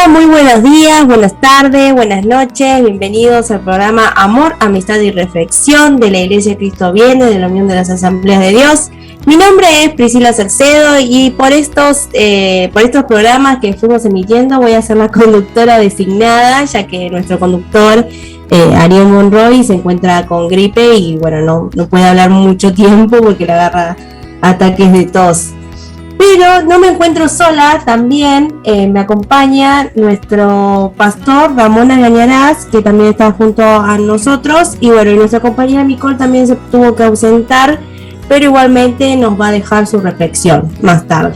Muy buenos días, buenas tardes, buenas noches, bienvenidos al programa Amor, Amistad y Reflexión de la Iglesia Cristo Viene, de la Unión de las Asambleas de Dios. Mi nombre es Priscila Salcedo y por estos programas que fuimos emitiendo voy a ser la conductora designada, ya que nuestro conductor Ariel Monroy se encuentra con gripe y bueno, no puede hablar mucho tiempo porque le agarra ataques de tos. Pero no me encuentro sola, también me acompaña nuestro pastor Ramón Agañarás, que también está junto a nosotros, y bueno, y nuestra compañera Nicole también se tuvo que ausentar, pero igualmente nos va a dejar su reflexión más tarde.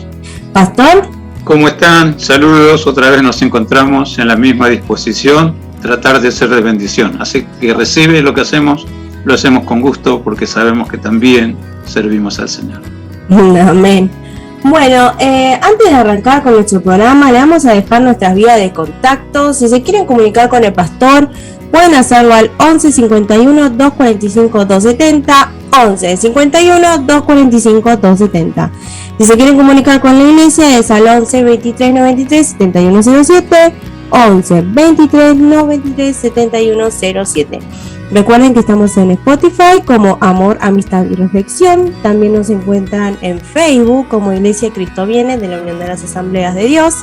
Pastor. ¿Cómo están? Saludos, otra vez nos encontramos en la misma disposición, tratar de ser de bendición, así que recibe lo que hacemos, lo hacemos con gusto porque sabemos que también servimos al Señor. Amén. Bueno, antes de arrancar con nuestro programa, le vamos a dejar nuestras vías de contacto. Si se quieren comunicar con el pastor, pueden hacerlo al 11 51 245 270, 11 51 245 270. Si se quieren comunicar con la iglesia, es al 11 23 93 7107, 11 23 93 7107. Recuerden que estamos en Spotify como Amor, Amistad y Reflexión. También nos encuentran en Facebook como Iglesia Cristo Viene de la Unión de las Asambleas de Dios.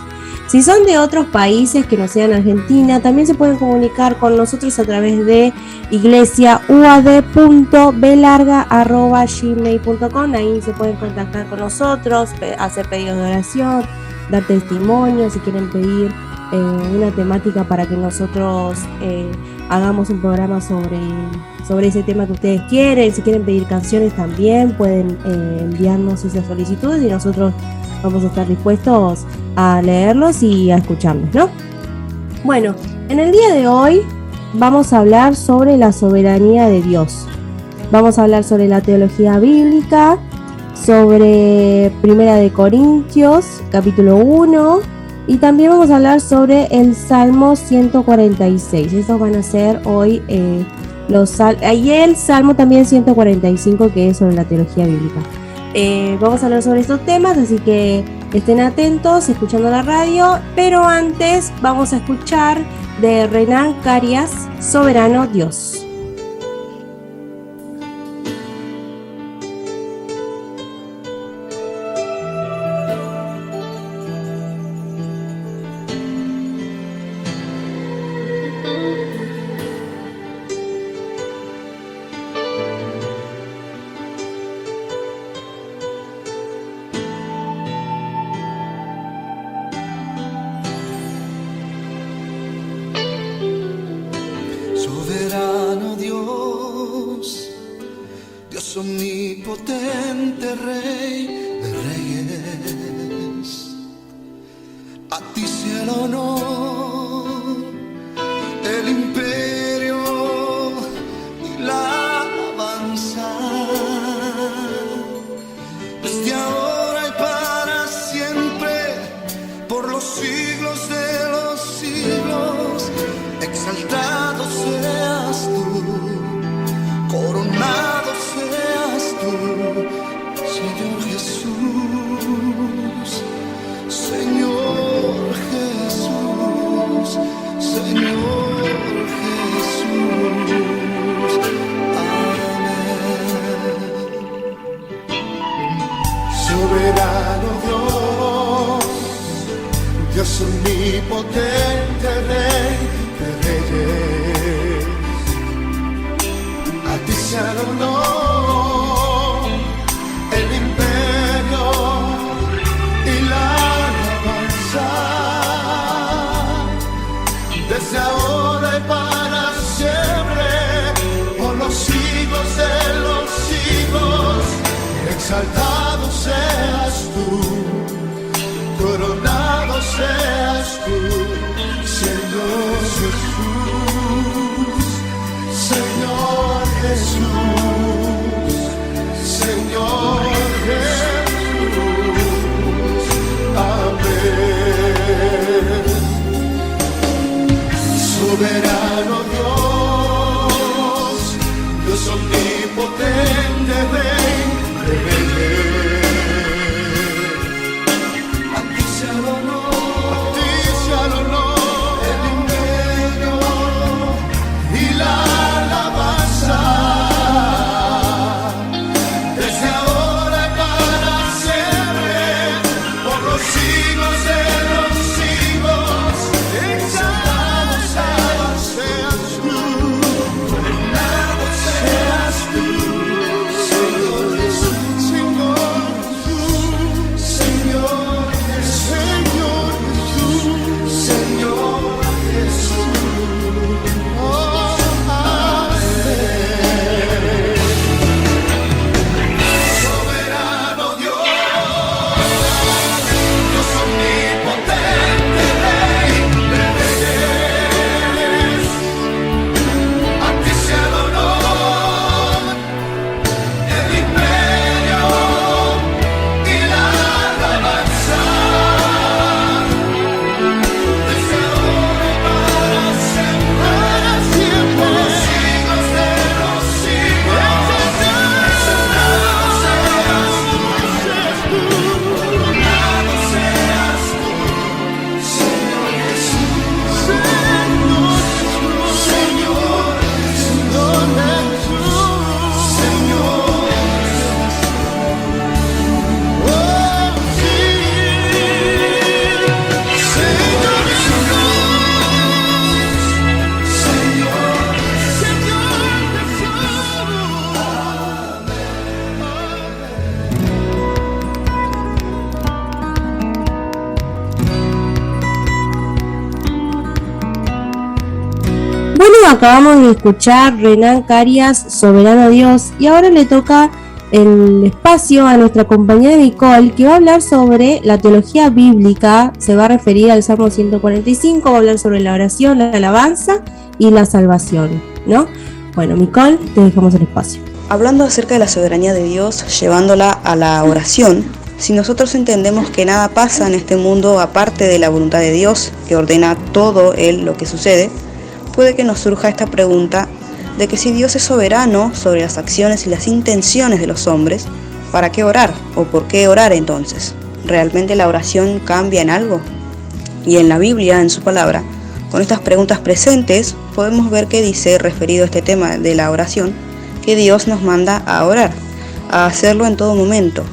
Si son de otros países que no sean Argentina, también se pueden comunicar con nosotros a través de iglesiauad.belarga@gmail.com. Ahí se pueden contactar con nosotros, hacer pedidos de oración, dar testimonio, si quieren pedir una temática para que nosotros hagamos un programa sobre ese tema que ustedes quieren. Si quieren pedir canciones también pueden enviarnos esas solicitudes y nosotros vamos a estar dispuestos a leerlos y a escucharlos, ¿no? Bueno, en el día de hoy vamos a hablar sobre la soberanía de Dios. Vamos a hablar sobre la teología bíblica, sobre Primera de Corintios, capítulo 1, y también vamos a hablar sobre el Salmo 146. Estos van a ser hoy y el Salmo también 145, que es sobre la teología bíblica. Vamos a hablar sobre estos temas, así que estén atentos, escuchando la radio. Pero antes vamos a escuchar de Renan Carias, Soberano Dios. Omnipotente Rey de Reyes, a ti sea el honor, el imperio y la alabanza, desde ahora y para siempre, por los siglos de los siglos. Exaltado seas tú, coronado seas tú, Señor Jesús, Señor Jesús, Señor Jesús. Amén. Soberano Dios, Dios omnipotente, Rey de Reyes, a ti sea el honor, el imperio y la alabanza, desde ahora y para siempre, por los siglos de los siglos. Exaltado seas tú, coronado seas tú, Señor Jesús, Señor Jesús, Señor Jesús. Amén. Soberano Dios, Dios omnipotente, Rey de Reyes, a ti sea el honor, a ti sea el honor. acabamos de escuchar Renan Carias, Soberano Dios, y ahora le toca el espacio a nuestra compañera Nicole, que va a hablar sobre la teología bíblica. Se va a referir al Salmo 145, va a hablar sobre la oración, la alabanza y la salvación, ¿no? Bueno, Nicole, te dejamos el espacio. Hablando acerca de la soberanía de Dios, llevándola a la oración, si nosotros entendemos que nada pasa en este mundo aparte de la voluntad de Dios, que ordena todo Él lo que sucede, puede que nos surja esta pregunta de que si Dios es soberano sobre las acciones y las intenciones de los hombres, ¿para qué orar? ¿O por qué orar entonces? ¿Realmente la oración cambia en algo? Y en la Biblia, en su palabra, con estas preguntas presentes, podemos ver que dice, referido a este tema de la oración, que Dios nos manda a orar, a hacerlo en todo momento.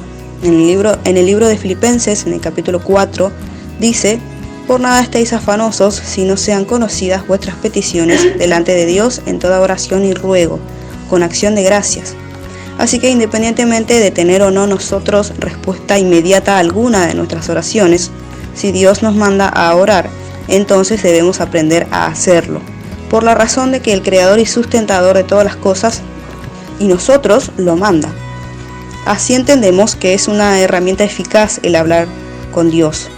En el libro de Filipenses, en el capítulo 4, dice: por nada estéis afanosos, si no sean conocidas vuestras peticiones delante de Dios en toda oración y ruego, con acción de gracias. Así que independientemente de tener o no nosotros respuesta inmediata a alguna de nuestras oraciones, si Dios nos manda a orar, entonces debemos aprender a hacerlo, por la razón de que el Creador y sustentador de todas las cosas, y nosotros, lo manda. Así entendemos que es una herramienta eficaz el hablar con Dios,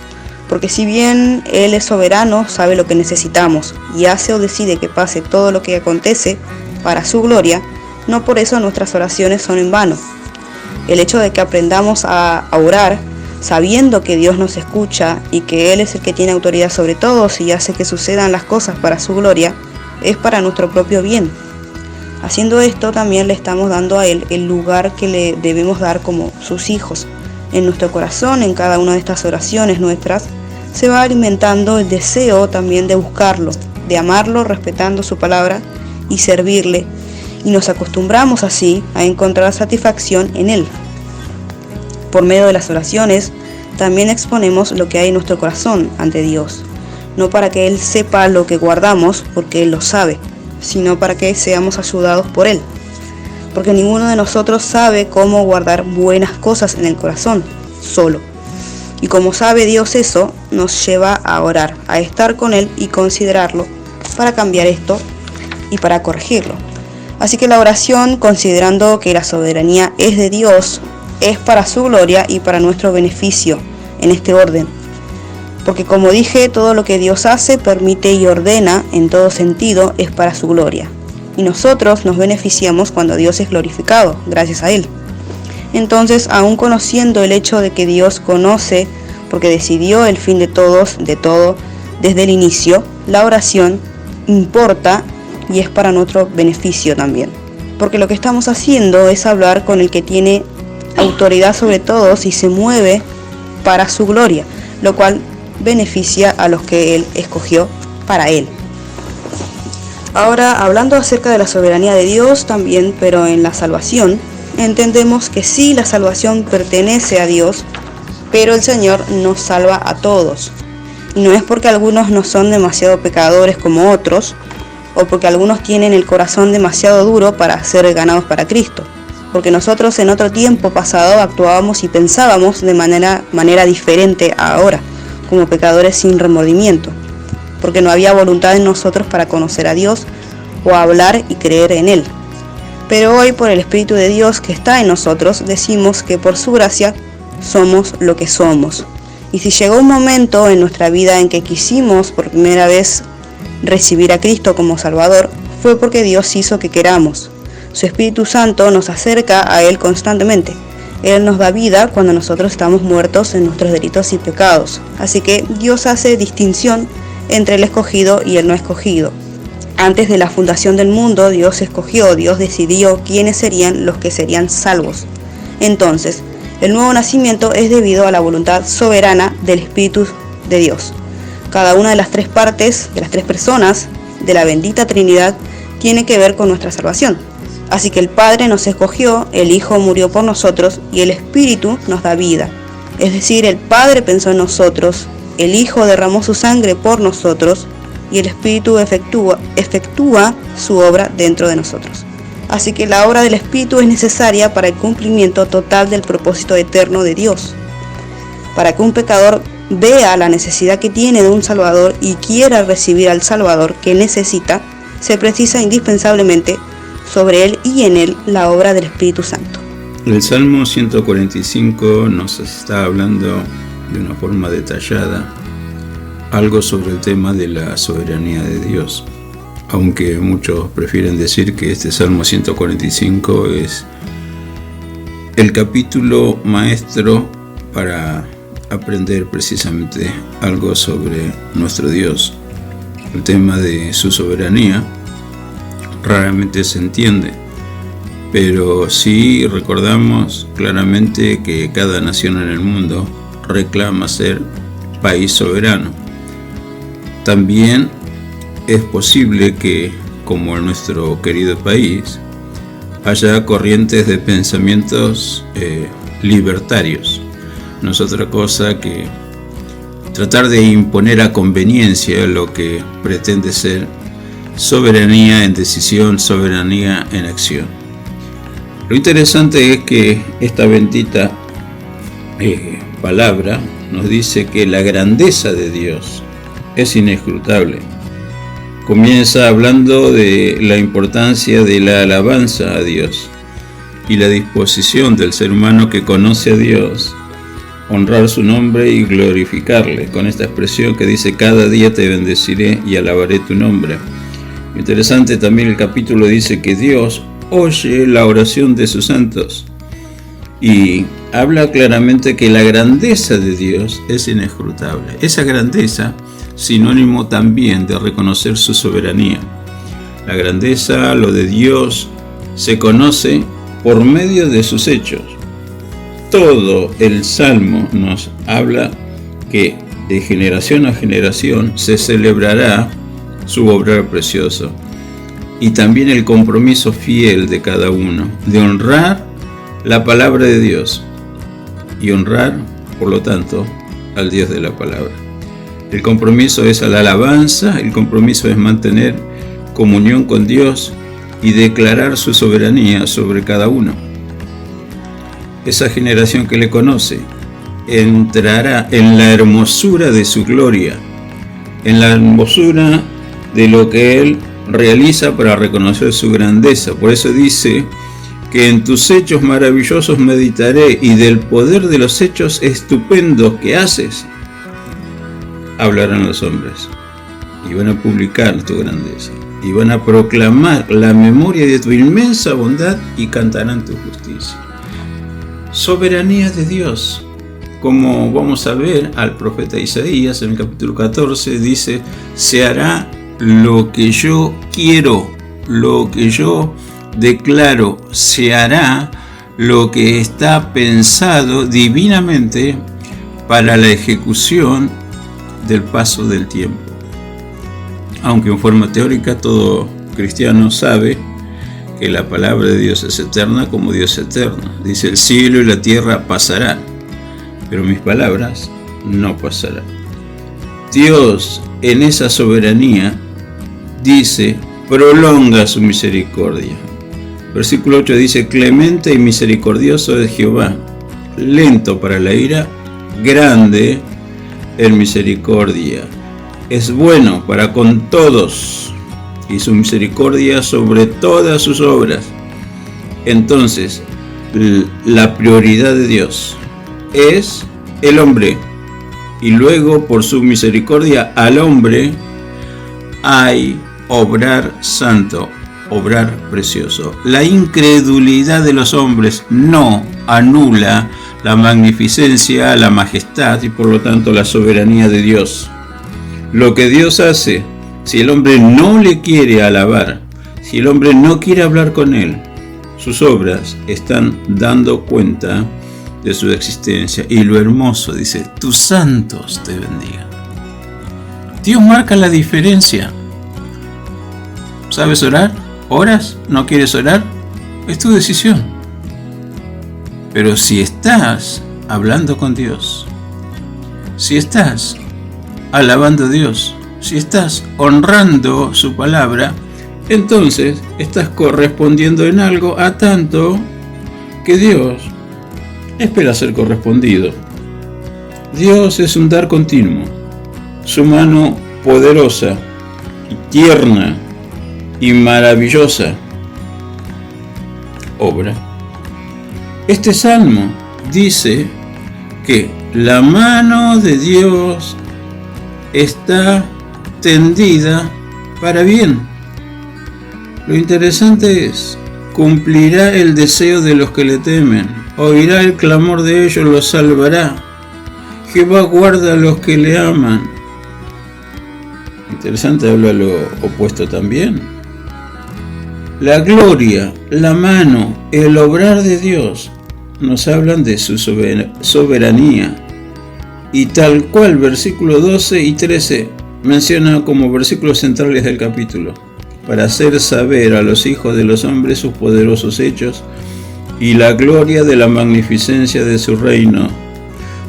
porque si bien Él es soberano, sabe lo que necesitamos y hace o decide que pase todo lo que acontece para su gloria, no por eso nuestras oraciones son en vano. El hecho de que aprendamos a orar, sabiendo que Dios nos escucha y que Él es el que tiene autoridad sobre todos y hace que sucedan las cosas para su gloria, es para nuestro propio bien. Haciendo esto también le estamos dando a Él el lugar que le debemos dar como sus hijos. En nuestro corazón, en cada una de estas oraciones nuestras, se va alimentando el deseo también de buscarlo, de amarlo respetando su palabra y servirle, y nos acostumbramos así a encontrar satisfacción en Él. Por medio de las oraciones, también exponemos lo que hay en nuestro corazón ante Dios, no para que Él sepa lo que guardamos, porque Él lo sabe, sino para que seamos ayudados por Él. Porque ninguno de nosotros sabe cómo guardar buenas cosas en el corazón, solo. Y como sabe Dios eso, nos lleva a orar, a estar con Él y considerarlo para cambiar esto y para corregirlo. Así que la oración, considerando que la soberanía es de Dios, es para su gloria y para nuestro beneficio en este orden. Porque como dije, todo lo que Dios hace, permite y ordena en todo sentido es para su gloria. Y nosotros nos beneficiamos cuando Dios es glorificado, gracias a Él. Entonces, aún conociendo el hecho de que Dios conoce, porque decidió el fin de todos, de todo, desde el inicio, la oración importa y es para nuestro beneficio también. Porque lo que estamos haciendo es hablar con el que tiene autoridad sobre todos y se mueve para su gloria, lo cual beneficia a los que Él escogió para Él. Ahora, hablando acerca de la soberanía de Dios también, pero en la salvación, entendemos que sí, la salvación pertenece a Dios, pero el Señor nos salva a todos. Y no es porque algunos no son demasiado pecadores como otros, o porque algunos tienen el corazón demasiado duro para ser ganados para Cristo, porque nosotros en otro tiempo pasado actuábamos y pensábamos de manera diferente a ahora, como pecadores sin remordimiento, porque no había voluntad en nosotros para conocer a Dios o hablar y creer en Él. Pero hoy, por el Espíritu de Dios que está en nosotros, decimos que por su gracia somos lo que somos. Y si llegó un momento en nuestra vida en que quisimos por primera vez recibir a Cristo como Salvador, fue porque Dios hizo que queramos. Su Espíritu Santo nos acerca a Él constantemente. Él nos da vida cuando nosotros estamos muertos en nuestros delitos y pecados. Así que Dios hace distinción entre el escogido y el no escogido. Antes de la fundación del mundo, Dios decidió quiénes serían los que serían salvos. Entonces, el nuevo nacimiento es debido a la voluntad soberana del Espíritu de Dios. Cada una de las tres partes, de las tres personas de la bendita Trinidad, tiene que ver con nuestra salvación. Así que el Padre nos escogió, el Hijo murió por nosotros y el Espíritu nos da vida. Es decir, el Padre pensó en nosotros, el Hijo derramó su sangre por nosotros y el Espíritu efectúa su obra dentro de nosotros. Así que la obra del Espíritu es necesaria para el cumplimiento total del propósito eterno de Dios. Para que un pecador vea la necesidad que tiene de un Salvador y quiera recibir al Salvador que necesita, se precisa indispensablemente sobre él y en él la obra del Espíritu Santo. El Salmo 145 nos está hablando de una forma detallada algo sobre el tema de la soberanía de Dios, aunque muchos prefieren decir que este Salmo 145 es el capítulo maestro para aprender precisamente algo sobre nuestro Dios. El tema de su soberanía raramente se entiende, pero sí recordamos claramente que cada nación en el mundo reclama ser país soberano. También es posible que, como en nuestro querido país, haya corrientes de pensamientos libertarios. No es otra cosa que tratar de imponer a conveniencia lo que pretende ser soberanía en decisión, soberanía en acción. Lo interesante es que esta bendita palabra nos dice que la grandeza de Dios es inescrutable. Comienza hablando de la importancia de la alabanza a Dios y la disposición del ser humano que conoce a Dios, honrar su nombre y glorificarle, con esta expresión que dice: cada día te bendeciré y alabaré tu nombre. Interesante también el capítulo dice que Dios oye la oración de sus santos y habla claramente que la grandeza de Dios es inescrutable. Esa grandeza, sinónimo también de reconocer su soberanía. La grandeza, lo de Dios, se conoce por medio de sus hechos. Todo el Salmo nos habla que de generación a generación se celebrará su obrar precioso, y también el compromiso fiel de cada uno de honrar la palabra de Dios y honrar, por lo tanto, al Dios de la palabra. El compromiso es a la alabanza, el compromiso es mantener comunión con Dios y declarar su soberanía sobre cada uno. Esa generación que le conoce entrará en la hermosura de su gloria, en la hermosura de lo que Él realiza para reconocer su grandeza. Por eso dice que en tus hechos maravillosos meditaré, y del poder de los hechos estupendos que haces hablarán los hombres, y van a publicar tu grandeza, y van a proclamar la memoria de tu inmensa bondad, y cantarán tu justicia. Soberanía de Dios. Como vamos a ver al profeta Isaías en el capítulo 14, dice: se hará lo que yo quiero, lo que yo declaro, se hará lo que está pensado divinamente para la ejecución del paso del tiempo. Aunque en forma teórica todo cristiano sabe que la palabra de Dios es eterna como Dios es eterno. Dice: el cielo y la tierra pasarán, pero mis palabras no pasarán. Dios, en esa soberanía, dice: prolonga su misericordia. Versículo 8 dice: clemente y misericordioso es Jehová, lento para la ira, grande en misericordia. Es bueno para con todos, y su misericordia sobre todas sus obras. Entonces, la prioridad de Dios es el hombre, y luego por su misericordia al hombre hay obrar santo, obrar precioso. La incredulidad de los hombres no anula la magnificencia, la majestad y por lo tanto la soberanía de Dios. Lo que Dios hace, si el hombre no le quiere alabar, si el hombre no quiere hablar con él, sus obras están dando cuenta de su existencia. Y lo hermoso, dice: tus santos te bendigan. Dios marca la diferencia. ¿Sabes orar? ¿Oras? ¿No quieres orar? Es tu decisión. Pero si estás hablando con Dios, si estás alabando a Dios, si estás honrando su palabra, entonces estás correspondiendo en algo a tanto que Dios espera ser correspondido. Dios es un dar continuo. Su mano poderosa y tierna y maravillosa obra. Este salmo dice que la mano de Dios está tendida para bien. Lo interesante es, cumplirá el deseo de los que le temen, oirá el clamor de ellos, los salvará. Jehová guarda a los que le aman. Interesante, habla lo opuesto también. La gloria, la mano, el obrar de Dios nos hablan de su soberanía. Y tal cual, versículos 12 y 13 menciona como versículos centrales del capítulo, para hacer saber a los hijos de los hombres sus poderosos hechos y la gloria de la magnificencia de su reino.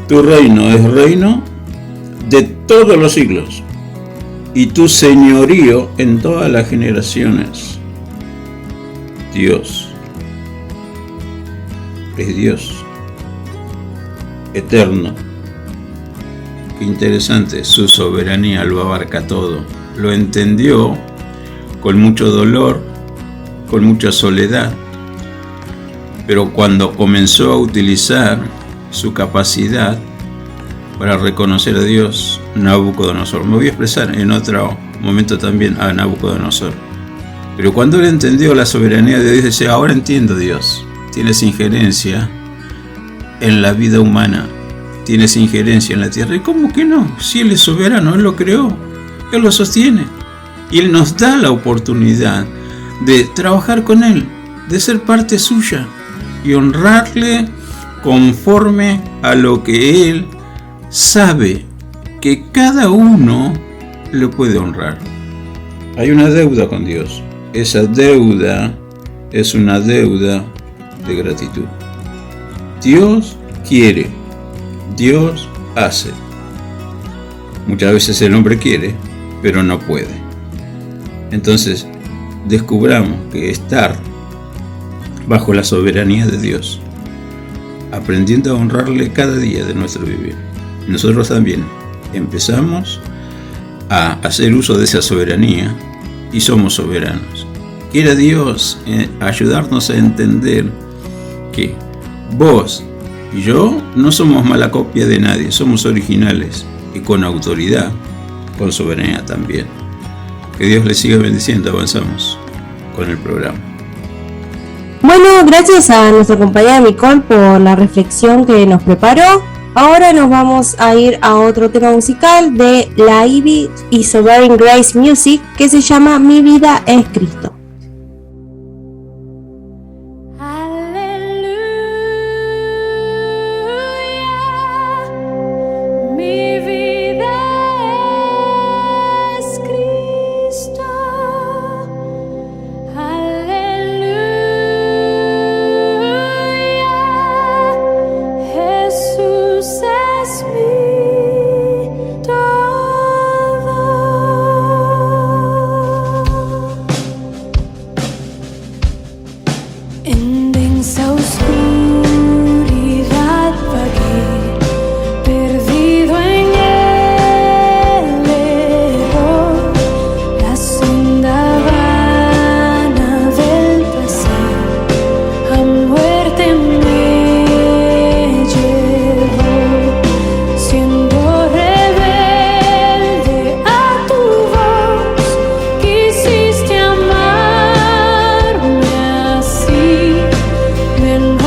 Tu reino es reino de todos los siglos, y tu señorío en todas las generaciones. Dios es Dios eterno. Qué interesante, su soberanía lo abarca todo. Lo entendió con mucho dolor, con mucha soledad, pero cuando comenzó a utilizar su capacidad para reconocer a Dios, Nabucodonosor. Me voy a expresar en otro momento también a Nabucodonosor. Pero cuando él entendió la soberanía de Dios, dice, ahora entiendo Dios. Tienes injerencia en la vida humana, tienes injerencia en la tierra. ¿Y cómo que no? Si Él es soberano, Él lo creó, Él lo sostiene. Y Él nos da la oportunidad de trabajar con Él, de ser parte suya y honrarle conforme a lo que Él sabe que cada uno le puede honrar. Hay una deuda con Dios. Esa deuda es una deuda de gratitud. Dios quiere, Dios hace. Muchas veces el hombre quiere, pero no puede. Entonces, descubramos que estar bajo la soberanía de Dios, aprendiendo a honrarle cada día de nuestro vivir. Nosotros también empezamos a hacer uso de esa soberanía y somos soberanos. Quiera Dios ayudarnos a entender que vos y yo no somos mala copia de nadie, somos originales y con autoridad, con soberanía también. Que Dios les siga bendiciendo. Avanzamos con el programa. Bueno, gracias a nuestra compañera Nicole por la reflexión que nos preparó. Ahora nos vamos a ir a otro tema musical de la Ivy y Sovereign Grace Music que se llama Mi vida es Cristo. When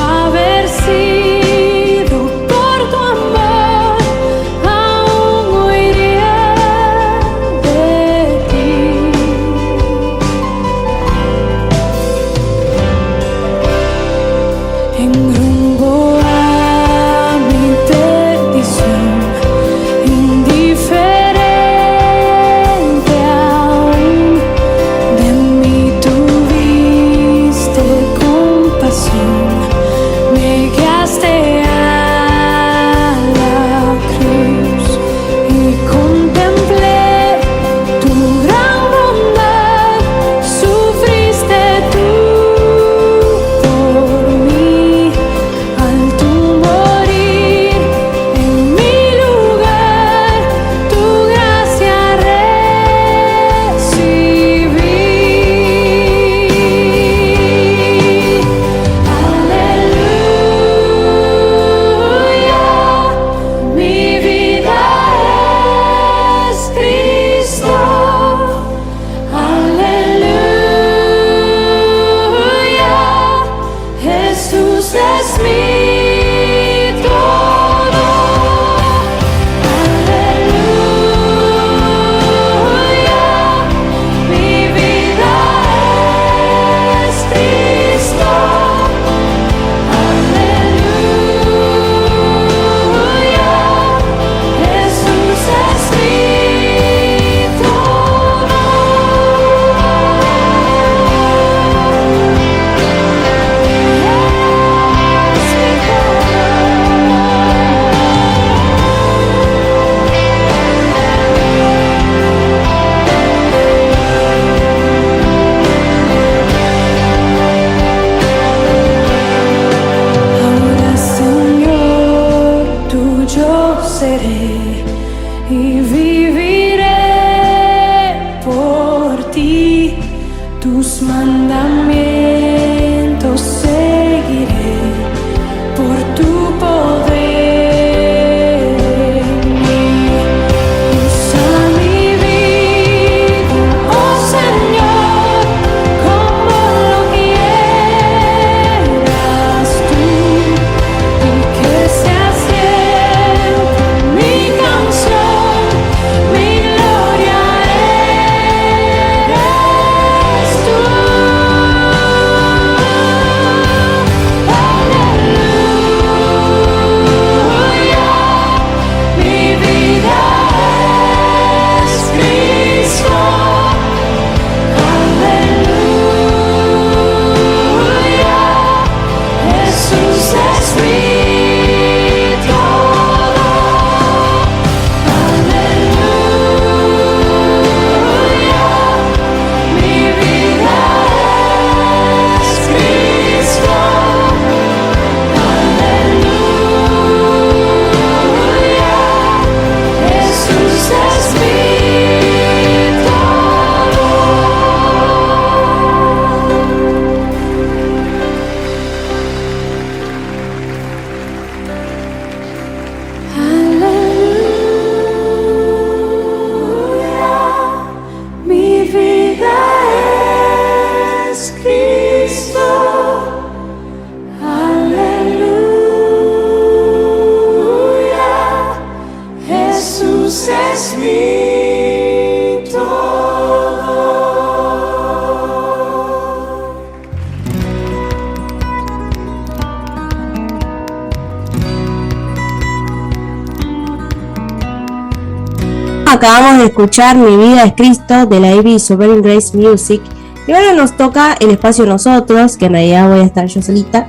Acabamos de escuchar Mi vida es Cristo de la Ivy Sovereign Grace Music y ahora nos toca el espacio nosotros, que en realidad voy a estar yo solita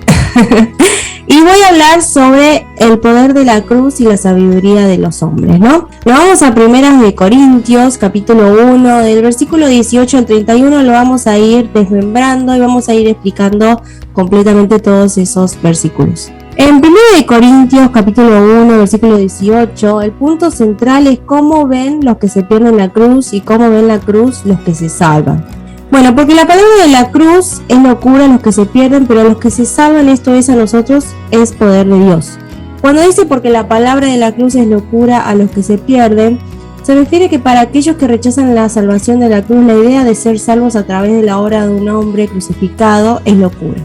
y voy a hablar sobre el poder de la cruz y la sabiduría de los hombres, ¿no? Nos vamos a Primeras de Corintios, capítulo 1, del versículo 18 al 31, lo vamos a ir desmembrando y vamos a ir explicando completamente todos esos versículos. En 1 de Corintios, capítulo 1, versículo 18, el punto central es cómo ven los que se pierden la cruz y cómo ven la cruz los que se salvan. Bueno, porque la palabra de la cruz es locura a los que se pierden, pero a los que se salvan, esto es a nosotros, es poder de Dios. Cuando dice porque la palabra de la cruz es locura a los que se pierden, se refiere que para aquellos que rechazan la salvación de la cruz, la idea de ser salvos a través de la obra de un hombre crucificado es locura.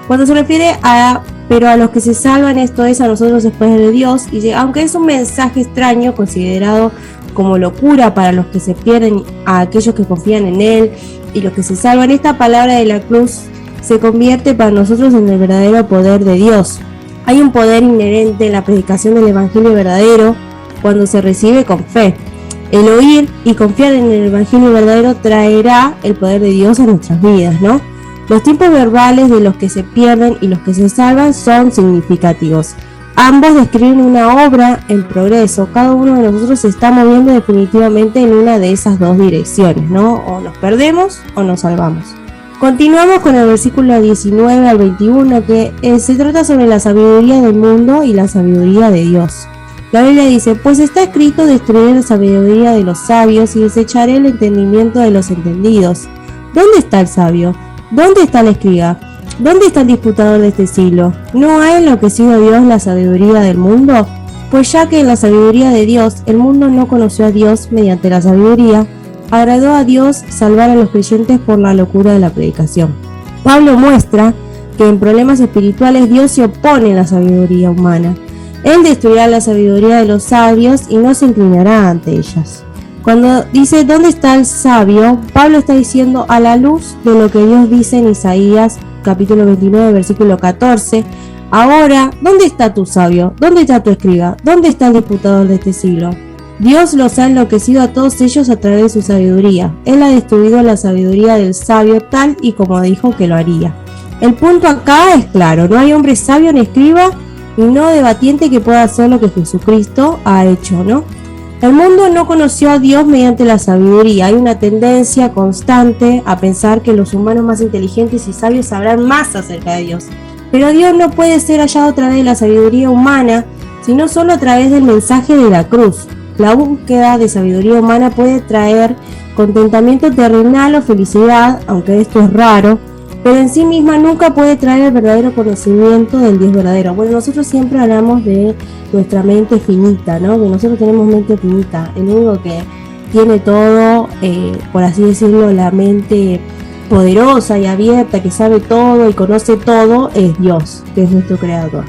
Cuando se refiere a pero a los que se salvan, esto es a nosotros es poder de Dios, y aunque es un mensaje extraño considerado como locura para los que se pierden, a aquellos que confían en Él y los que se salvan, esta palabra de la cruz se convierte para nosotros en el verdadero poder de Dios. Hay un poder inherente en la predicación del evangelio verdadero cuando se recibe con fe. El oír y confiar en el evangelio verdadero traerá el poder de Dios a nuestras vidas, ¿no? Los tiempos verbales de los que se pierden y los que se salvan son significativos. Ambos describen una obra en progreso. Cada uno de nosotros se está moviendo definitivamente en una de esas dos direcciones, ¿no? O nos perdemos o nos salvamos. Continuamos con el versículo 19 al 21, que se trata sobre la sabiduría del mundo y la sabiduría de Dios. La Biblia dice, pues está escrito, destruiré la sabiduría de los sabios y desecharé el entendimiento de los entendidos. ¿Dónde está el sabio? ¿Dónde está el escriba? ¿Dónde está el disputador de este siglo? ¿No ha enloquecido a Dios la sabiduría del mundo? Pues ya que en la sabiduría de Dios el mundo no conoció a Dios mediante la sabiduría, agradó a Dios salvar a los creyentes por la locura de la predicación. Pablo muestra que en problemas espirituales Dios se opone a la sabiduría humana. Él destruirá la sabiduría de los sabios y no se inclinará ante ellas. Cuando dice ¿dónde está el sabio?, Pablo está diciendo a la luz de lo que Dios dice en Isaías capítulo 29 versículo 14, ahora, ¿dónde está tu sabio? ¿Dónde está tu escriba? ¿Dónde está el disputador de este siglo? Dios los ha enloquecido a todos ellos a través de su sabiduría. Él ha destruido la sabiduría del sabio tal y como dijo que lo haría. El punto acá es claro, no hay hombre sabio ni escriba y no debatiente que pueda hacer lo que Jesucristo ha hecho, ¿no? El mundo no conoció a Dios mediante la sabiduría. Hay una tendencia constante a pensar que los humanos más inteligentes y sabios sabrán más acerca de Dios. Pero Dios no puede ser hallado a través de la sabiduría humana, sino solo a través del mensaje de la cruz. La búsqueda de sabiduría humana puede traer contentamiento terrenal o felicidad, aunque esto es raro, pero en sí misma nunca puede traer el verdadero conocimiento del Dios verdadero. Bueno, nosotros siempre hablamos de nuestra mente finita, ¿no? Que nosotros tenemos mente finita. El único que tiene todo, por así decirlo, la mente poderosa y abierta, que sabe todo y conoce todo, es Dios, que es nuestro creador.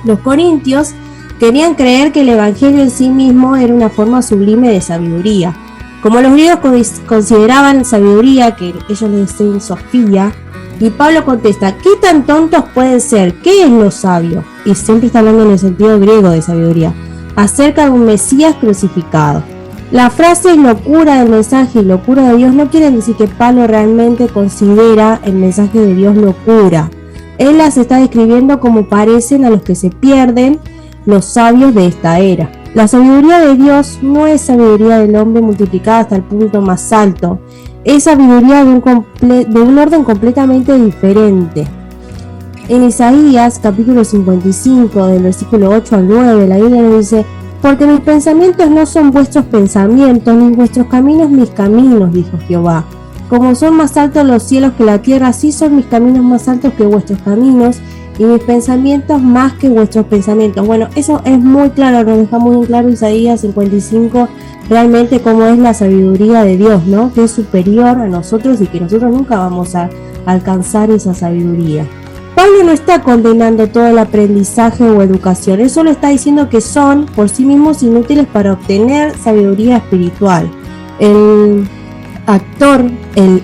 Los corintios querían creer que el evangelio en sí mismo era una forma sublime de sabiduría. Como los griegos consideraban sabiduría, que ellos le decían sofía, y Pablo contesta, ¿qué tan tontos pueden ser? ¿Qué es lo sabio? Y siempre está hablando en el sentido griego de sabiduría, acerca de un Mesías crucificado. La frase locura del mensaje y locura de Dios no quieren decir que Pablo realmente considera el mensaje de Dios locura. Él las está describiendo como parecen a los que se pierden los sabios de esta era. La sabiduría de Dios no es sabiduría del hombre multiplicada hasta el punto más alto. Es sabiduría de un orden completamente diferente. En Isaías capítulo 55 del versículo 8 al 9 la Biblia nos dice, porque mis pensamientos no son vuestros pensamientos, ni vuestros caminos mis caminos, dijo Jehová. Como son más altos los cielos que la tierra, así son mis caminos más altos que vuestros caminos, y mis pensamientos más que vuestros pensamientos. Bueno, eso es muy claro, nos deja muy claro Isaías 55, realmente cómo es la sabiduría de Dios, ¿no? Que es superior a nosotros y que nosotros nunca vamos a alcanzar esa sabiduría. Pablo no está condenando todo el aprendizaje o educación, él solo está diciendo que son por sí mismos inútiles para obtener sabiduría espiritual. El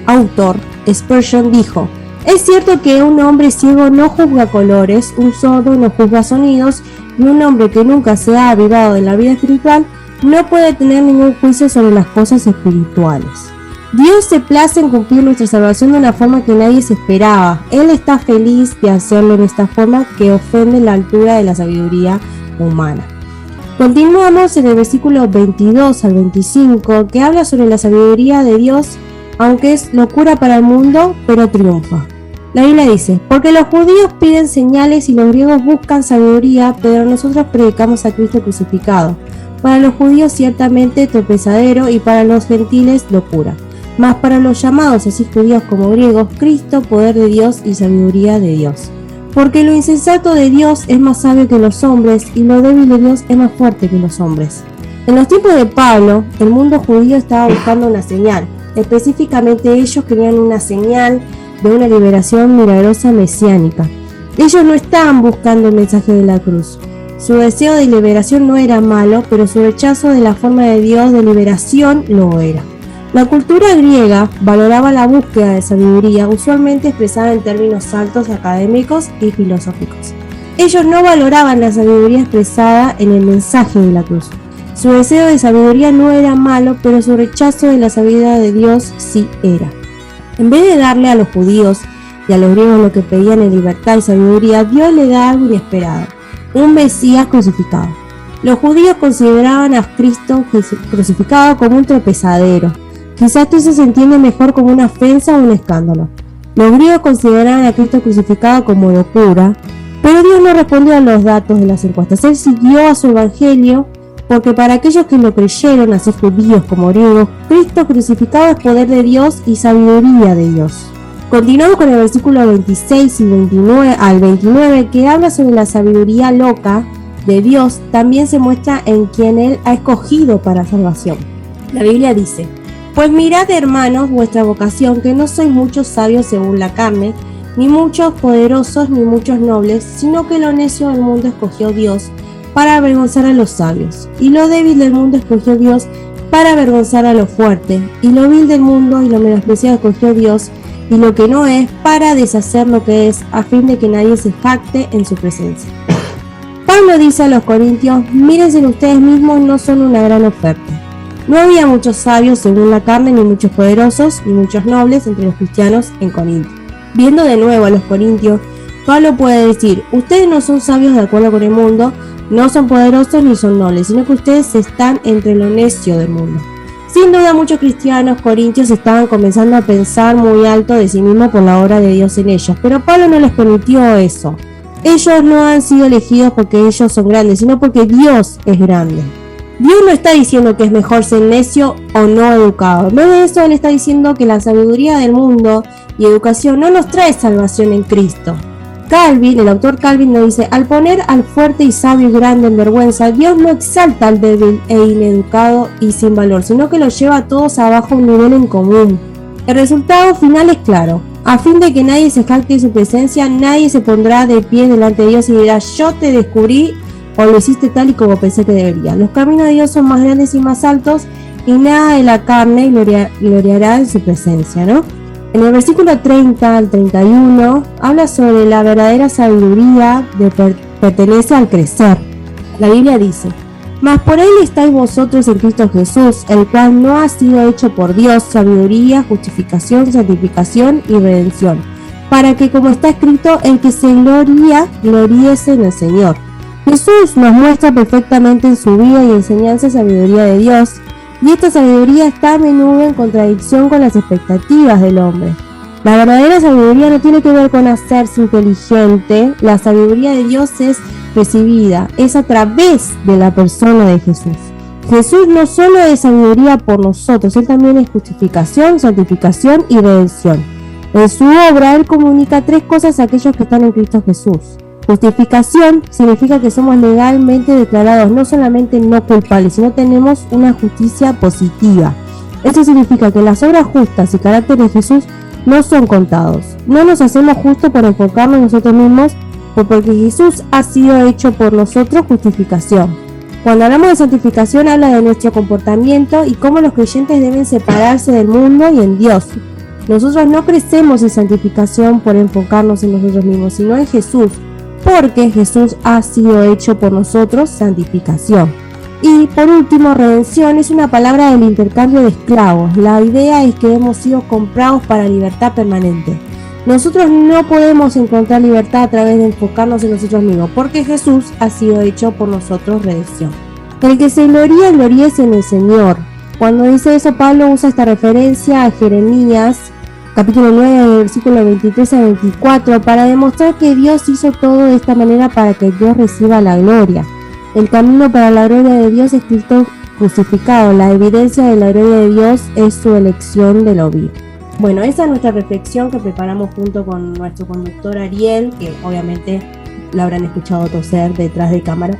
autor Spurgeon dijo, es cierto que un hombre ciego no juzga colores, un sordo no juzga sonidos, y un hombre que nunca se ha avivado de la vida espiritual no puede tener ningún juicio sobre las cosas espirituales. Dios se place en cumplir nuestra salvación de una forma que nadie se esperaba. Él está feliz de hacerlo en esta forma que ofende la altura de la sabiduría humana. Continuamos en el versículo 22 al 25, que habla sobre la sabiduría de Dios, aunque es locura para el mundo, pero triunfa. La Biblia dice: porque los judíos piden señales y los griegos buscan sabiduría, pero nosotros predicamos a Cristo crucificado. Para los judíos ciertamente tropezadero y para los gentiles locura. Mas para los llamados, así judíos como griegos, Cristo, poder de Dios y sabiduría de Dios. Porque lo insensato de Dios es más sabio que los hombres, y lo débil de Dios es más fuerte que los hombres. En los tiempos de Pablo, el mundo judío estaba buscando una señal. Específicamente ellos querían una señal de una liberación milagrosa mesiánica. Ellos no estaban buscando el mensaje de la cruz. Su deseo de liberación no era malo, pero su rechazo de la forma de Dios de liberación lo era. La cultura griega valoraba la búsqueda de sabiduría, usualmente expresada en términos altos, académicos y filosóficos. Ellos no valoraban la sabiduría expresada en el mensaje de la cruz. Su deseo de sabiduría no era malo, pero su rechazo de la sabiduría de Dios sí era. En vez de darle a los judíos y a los griegos lo que pedían en libertad y sabiduría, Dios le da algo inesperado: un Mesías crucificado. Los judíos consideraban a Cristo crucificado como un tropezadero. Quizás esto se entiende mejor como una ofensa o un escándalo. Los griegos consideraban a Cristo crucificado como locura, pero Dios no respondió a los datos de las encuestas. Él siguió a su evangelio, porque para aquellos que lo creyeron, así judíos como griegos, Cristo crucificado es poder de Dios y sabiduría de Dios. Continuamos con el versículo 26 y 29 al 29, que habla sobre la sabiduría loca de Dios. También se muestra en quien Él ha escogido para salvación. La Biblia dice: pues mirad, hermanos, vuestra vocación, que no sois muchos sabios según la carne, ni muchos poderosos, ni muchos nobles, sino que lo necio del mundo escogió Dios para avergonzar a los sabios, y lo débil del mundo escogió Dios para avergonzar a lo fuerte, y lo vil del mundo y lo menospreciado escogió Dios, y lo que no es, para deshacer lo que es, a fin de que nadie se jacte en su presencia. Pablo dice a los corintios: mírense en ustedes mismos, no son una gran oferta. No había muchos sabios según la carne, ni muchos poderosos, ni muchos nobles entre los cristianos en Corinto. Viendo de nuevo a los corintios, Pablo puede decir: ustedes no son sabios de acuerdo con el mundo, no son poderosos ni son nobles, sino que ustedes están entre lo necio del mundo. Sin duda, muchos cristianos corintios estaban comenzando a pensar muy alto de sí mismos por la obra de Dios en ellos, pero Pablo no les permitió eso. Ellos no han sido elegidos porque ellos son grandes, sino porque Dios es grande. Dios no está diciendo que es mejor ser necio o no educado. En vez de eso, Él está diciendo que la sabiduría del mundo y educación no nos trae salvación en Cristo. Calvin, el autor Calvin, nos dice: al poner al fuerte y sabio y grande en vergüenza, Dios no exalta al débil e ineducado y sin valor, sino que los lleva a todos abajo a un nivel en común. El resultado final es claro: a fin de que nadie se jacte de su presencia, nadie se pondrá de pie delante de Dios y dirá: yo te descubrí, o lo hiciste tal y como pensé que debería. Los caminos de Dios son más grandes y más altos, y nada de la carne gloriará en su presencia, ¿no? En el versículo 30 al 31 habla sobre la verdadera sabiduría que pertenece al crecer. La Biblia dice: mas por Él estáis vosotros en Cristo Jesús, el cual no ha sido hecho por Dios sabiduría, justificación, santificación y redención, para que, como está escrito, el que se gloría, gloríese en el Señor. Jesús nos muestra perfectamente en su vida y enseñanza sabiduría de Dios, y esta sabiduría está a menudo en contradicción con las expectativas del hombre. La verdadera sabiduría no tiene que ver con hacerse inteligente. La sabiduría de Dios es recibida, es a través de la persona de Jesús. Jesús no solo es sabiduría por nosotros, Él también es justificación, santificación y redención. En su obra, Él comunica tres cosas a aquellos que están en Cristo Jesús. Justificación significa que somos legalmente declarados no solamente no culpables, sino tenemos una justicia positiva. Esto significa que las obras justas y carácter de Jesús no son contados. No nos hacemos justos por enfocarnos en nosotros mismos, porque Jesús ha sido hecho por nosotros justificación. Cuando hablamos de santificación, habla de nuestro comportamiento y cómo los creyentes deben separarse del mundo y en Dios. Nosotros no crecemos en santificación por enfocarnos en nosotros mismos, sino en Jesús, porque Jesús ha sido hecho por nosotros santificación. Y por último, redención es una palabra del intercambio de esclavos. La idea es que hemos sido comprados para libertad permanente. Nosotros no podemos encontrar libertad a través de enfocarnos en nosotros mismos, porque Jesús ha sido hecho por nosotros redención. El que se gloríe, gloríese en el Señor. Cuando dice eso, Pablo usa esta referencia a Jeremías, capítulo 9, versículo 23 a 24, para demostrar que Dios hizo todo de esta manera para que Dios reciba la gloria. El camino para la gloria de Dios es Cristo crucificado. La evidencia de la gloria de Dios es su elección de lo vil. Bueno, esa es nuestra reflexión que preparamos junto con nuestro conductor Ariel, que obviamente lo habrán escuchado toser detrás de cámara,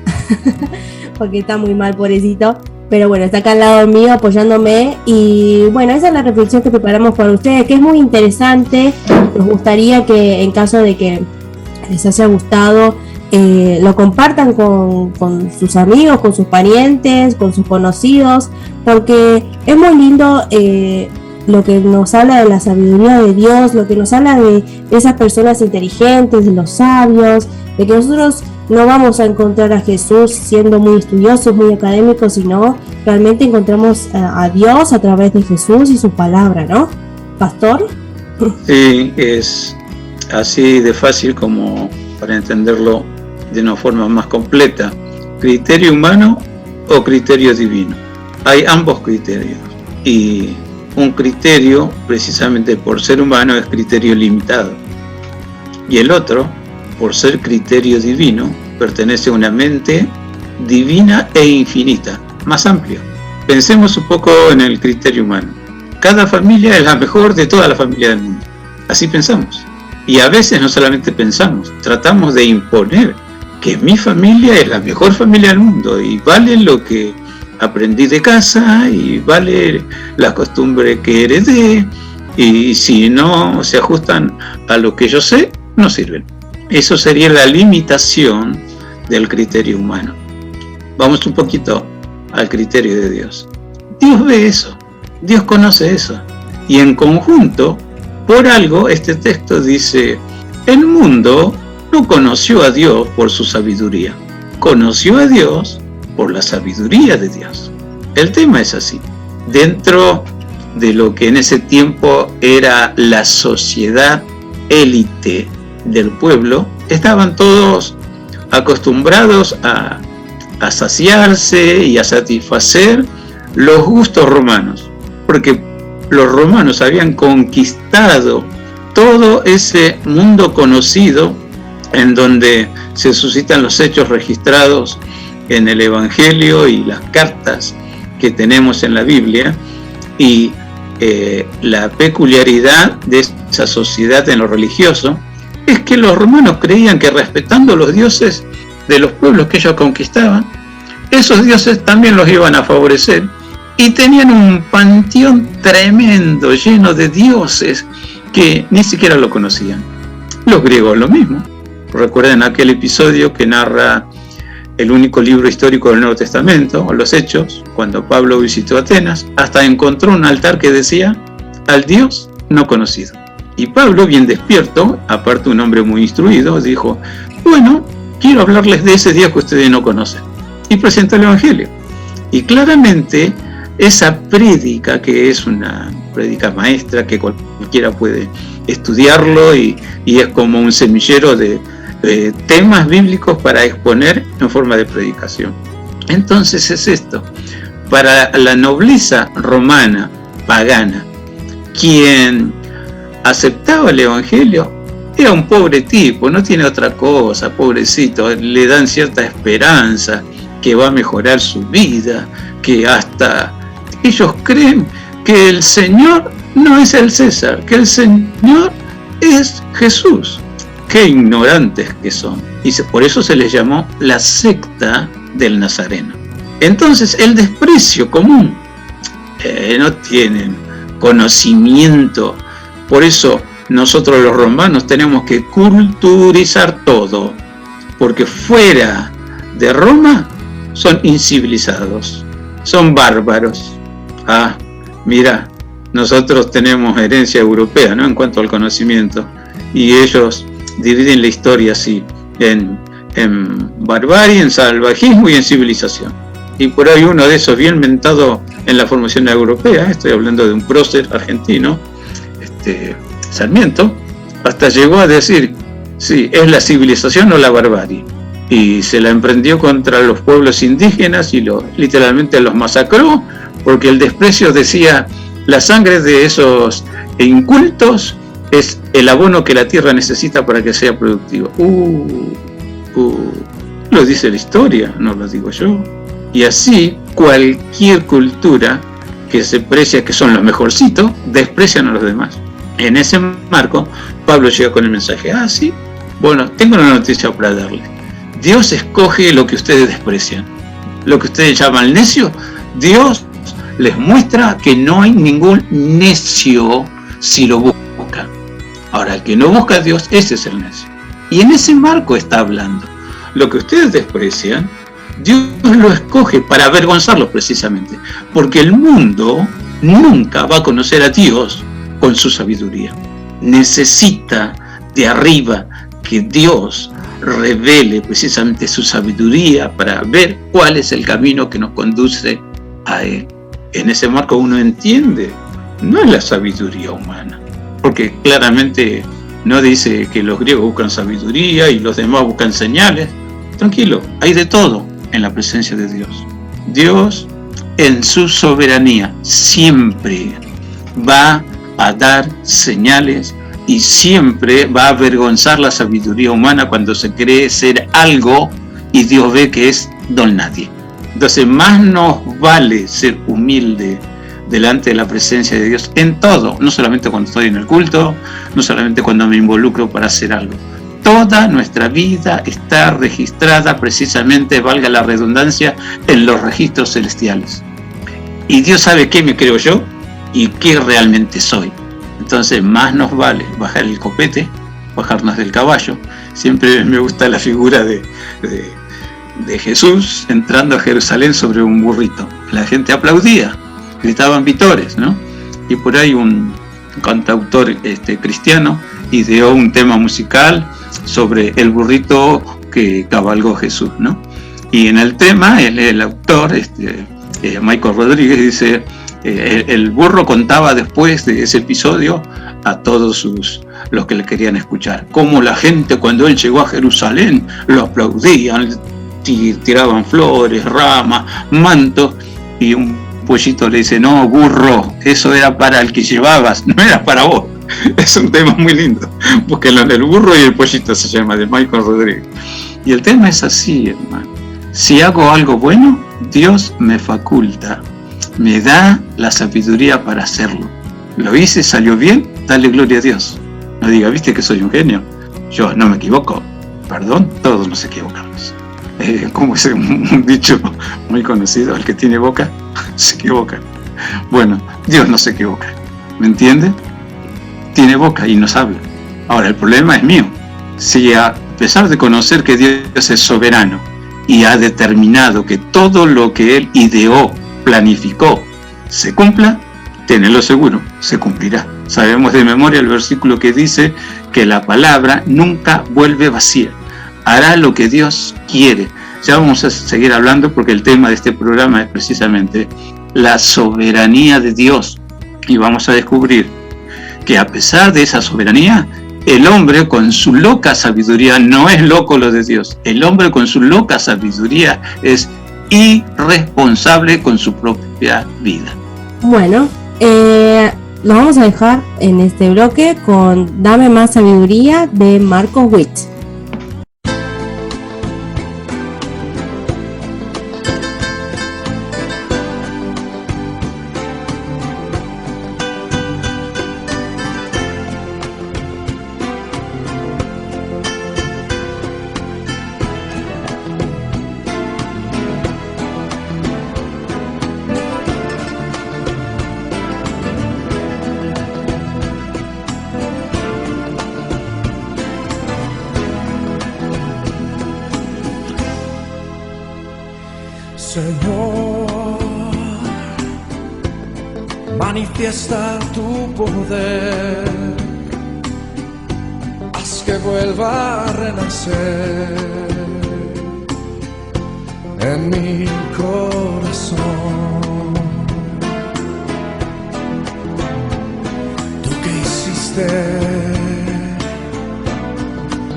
porque está muy mal, pobrecito. Pero bueno, está acá al lado mío apoyándome. Y bueno, esa es la reflexión que preparamos para ustedes, que es muy interesante. Nos gustaría que, en caso de que les haya gustado, lo compartan con sus amigos, con sus parientes, con sus conocidos, porque es muy lindo lo que nos habla de la sabiduría de Dios, lo que nos habla de esas personas inteligentes, de los sabios, de que nosotros no vamos a encontrar a Jesús siendo muy estudiosos, muy académicos, sino realmente encontramos a Dios a través de Jesús y su palabra, ¿no? ¿Pastor? Sí, es así de fácil como para entenderlo de una forma más completa. ¿Criterio humano o criterio divino? Hay ambos criterios. Y un criterio, precisamente por ser humano, es criterio limitado. Y el otro, por ser criterio divino, pertenece a una mente divina e infinita, más amplio. Pensemos un poco en el criterio humano. Cada familia es la mejor de toda la familia del mundo. Así pensamos. Y a veces no solamente pensamos, tratamos de imponer que mi familia es la mejor familia del mundo y vale lo que aprendí de casa y vale la costumbre que heredé, y si no se ajustan a lo que yo sé, no sirven. Eso sería la limitación del criterio humano. Vamos un poquito al criterio de Dios. Dios ve eso, Dios conoce eso, y en conjunto, por algo, este texto dice: el mundo no conoció a Dios por su sabiduría, conoció a Dios por la sabiduría de Dios. El tema es así. Dentro de lo que en ese tiempo era la sociedad élite del pueblo, estaban todos acostumbrados a saciarse y a satisfacer los gustos romanos, porque los romanos habían conquistado todo ese mundo conocido en donde se suscitan los hechos registrados en el Evangelio y las cartas que tenemos en la Biblia, y la peculiaridad de esa sociedad en lo religioso es que los romanos creían que respetando los dioses de los pueblos que ellos conquistaban, esos dioses también los iban a favorecer, y tenían un panteón tremendo lleno de dioses que ni siquiera lo conocían. Los griegos lo mismo. Recuerden aquel episodio que narra el único libro histórico del Nuevo Testamento, o los Hechos, cuando Pablo visitó Atenas, hasta encontró un altar que decía: al Dios no conocido. Y Pablo, bien despierto, aparte un hombre muy instruido, dijo: bueno, quiero hablarles de ese Dios que ustedes no conocen. Y presentó el Evangelio. Y claramente esa prédica, que es una prédica maestra, que cualquiera puede estudiarlo, y es como un semillero de temas bíblicos para exponer en forma de predicación. Entonces es esto: para la nobleza romana, pagana, quien aceptaba el Evangelio era un pobre tipo, no tiene otra cosa, pobrecito, le dan cierta esperanza que va a mejorar su vida, que hasta ellos creen que el Señor no es el César, que el Señor es Jesús. Qué ignorantes que son. Y por eso se les llamó la secta del Nazareno. Entonces el desprecio común, no tienen conocimiento. Por eso nosotros los romanos tenemos que culturizar todo, porque fuera de Roma son incivilizados, son bárbaros. Mira, nosotros tenemos herencia europea, ¿no?, en cuanto al conocimiento, y ellos dividen la historia así, en barbarie, en salvajismo y en civilización. y por ahí uno de esos bien mentado en la formación europea, estoy hablando de un prócer argentino, Sarmiento, hasta llegó a decir, sí, es la civilización o la barbarie, y se la emprendió contra los pueblos indígenas y literalmente los masacró, porque el desprecio decía, la sangre de esos incultos es el abono que la tierra necesita para que sea productiva. Lo dice la historia, no lo digo yo. Y así cualquier cultura que se precia que son los mejorcitos, desprecian a los demás. En ese marco, Pablo llega con el mensaje, sí, bueno, tengo una noticia para darle. Dios escoge lo que ustedes desprecian. Lo que ustedes llaman necio, Dios les muestra que no hay ningún necio si lo busca. Ahora, el que no busca a Dios, ese es el necio. Y en ese marco está hablando. Lo que ustedes desprecian, Dios lo escoge para avergonzarlos precisamente, porque el mundo nunca va a conocer a Dios con su sabiduría. Necesita de arriba que Dios revele precisamente su sabiduría para ver cuál es el camino que nos conduce a Él. En ese marco uno entiende, no es la sabiduría humana, porque claramente no dice que los griegos buscan sabiduría y los demás buscan señales. Tranquilo, hay de todo en la presencia de Dios. Dios, en su soberanía, siempre va a dar señales y siempre va a avergonzar la sabiduría humana cuando se cree ser algo y Dios ve que es don nadie. Entonces, más nos vale ser humilde delante de la presencia de Dios en todo, no solamente cuando estoy en el culto, no solamente cuando me involucro para hacer algo. Toda nuestra vida está registrada precisamente, valga la redundancia, en los registros celestiales. Y Dios sabe qué me creo yo y qué realmente soy. Entonces, más nos vale bajar el copete, bajarnos del caballo. Siempre me gusta la figura de Jesús entrando a Jerusalén sobre un burrito. La gente aplaudía, gritaban vítores, ¿no? Y por ahí un cantautor cristiano ideó un tema musical sobre el burrito que cabalgó Jesús, ¿no? Y en el tema, el autor, Michael Rodríguez, dice, el burro contaba después de ese episodio a todos los que le querían escuchar. Como la gente cuando él llegó a Jerusalén lo aplaudían, tiraban flores, ramas, mantos, y un pollito le dice, no, burro, eso era para el que llevabas, no era para vos. Es un tema muy lindo, porque el burro y el pollito se llama, de Michael Rodríguez. Y el tema es así, hermano. Si hago algo bueno, Dios me faculta, me da la sabiduría para hacerlo. Lo hice, salió bien, dale gloria a Dios. No diga, viste que soy un genio. Yo no me equivoco. Perdón, todos nos equivocamos. Como es un dicho muy conocido, el que tiene boca se equivoca. Bueno, Dios no se equivoca, ¿me entiende? Tiene boca y nos habla. Ahora, el problema es mío. Si a pesar de conocer que Dios es soberano y ha determinado que todo lo que Él ideó, planificó, se cumpla, tenedlo seguro, se cumplirá. Sabemos de memoria el versículo que dice que la palabra nunca vuelve vacía. Hará lo que Dios quiere. Ya vamos a seguir hablando porque el tema de este programa es precisamente la soberanía de Dios. Y vamos a descubrir que a pesar de esa soberanía, el hombre con su loca sabiduría no es loco lo de Dios. El hombre con su loca sabiduría es irresponsable con su propia vida. Bueno, lo vamos a dejar en este bloque con Dame más sabiduría de Marcos Witt. Señor, manifiesta tu poder, haz que vuelva a renacer en mi corazón. corazón. Tú que hiciste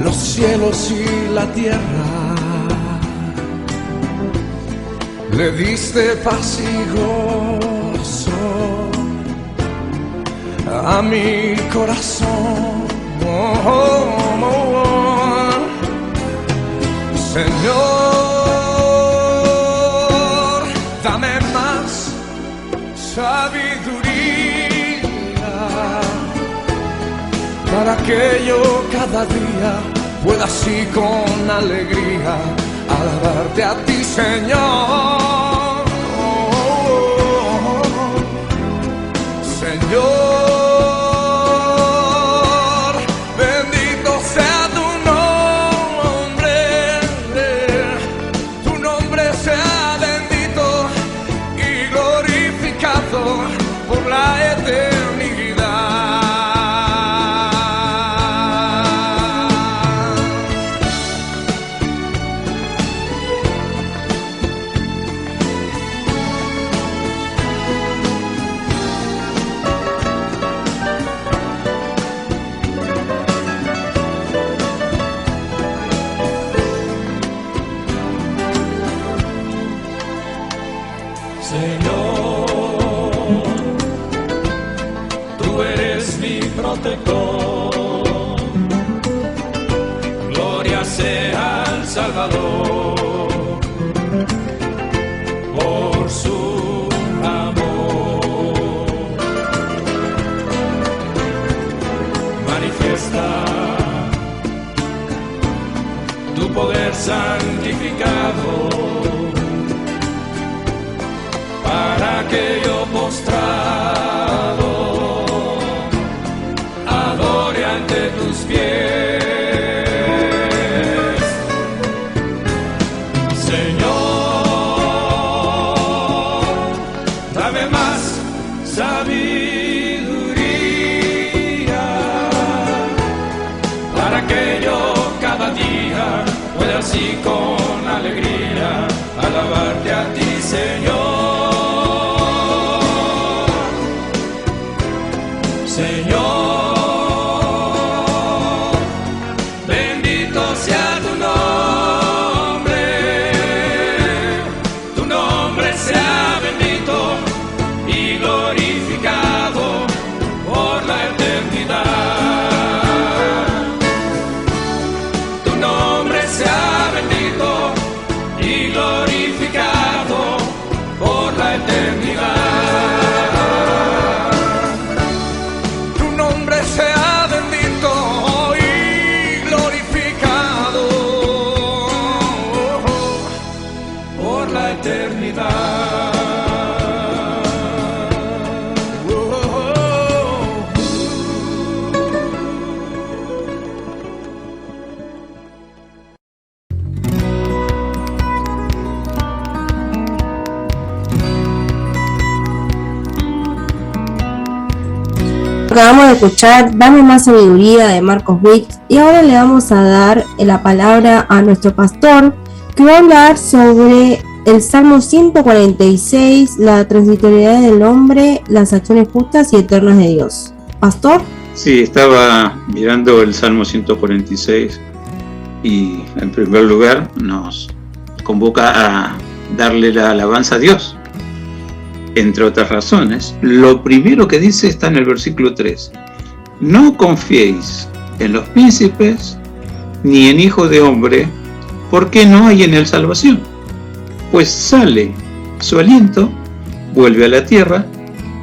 los cielos y la tierra, le diste paz y gozo a mi corazón. Señor, dame más sabiduría para que yo cada día pueda así con alegría alabarte a ti, Señor. Señor, bendito sea tu nombre sea bendito y glorificado por la eternidad. Señor, tú eres mi protector. Gloria sea al Salvador por su amor. Manifiesta tu poder santificado, para que yo postrado adore ante tus pies. Señor, dame más sabiduría para que yo cada día pueda así con alegría alabarte a ti, Señor. Señor, bendito sea tu nombre sea bendito y glorificado por la eternidad. Tu nombre sea bendito y glorificado por la eternidad. Sea bendito y glorificado por la eternidad. Acabamos de escuchar Dame más sabiduría de Marcos Witt, y ahora le vamos a dar la palabra a nuestro pastor, que va a hablar sobre el Salmo 146, la transitoriedad del hombre, las acciones justas y eternas de Dios. ¿Pastor? Sí, estaba mirando el Salmo 146 y en primer lugar nos convoca a darle la alabanza a Dios. Entre otras razones, lo primero que dice está en el versículo 3. No confiéis en los príncipes ni en hijo de hombre, porque no hay en él salvación. Pues sale su aliento, vuelve a la tierra,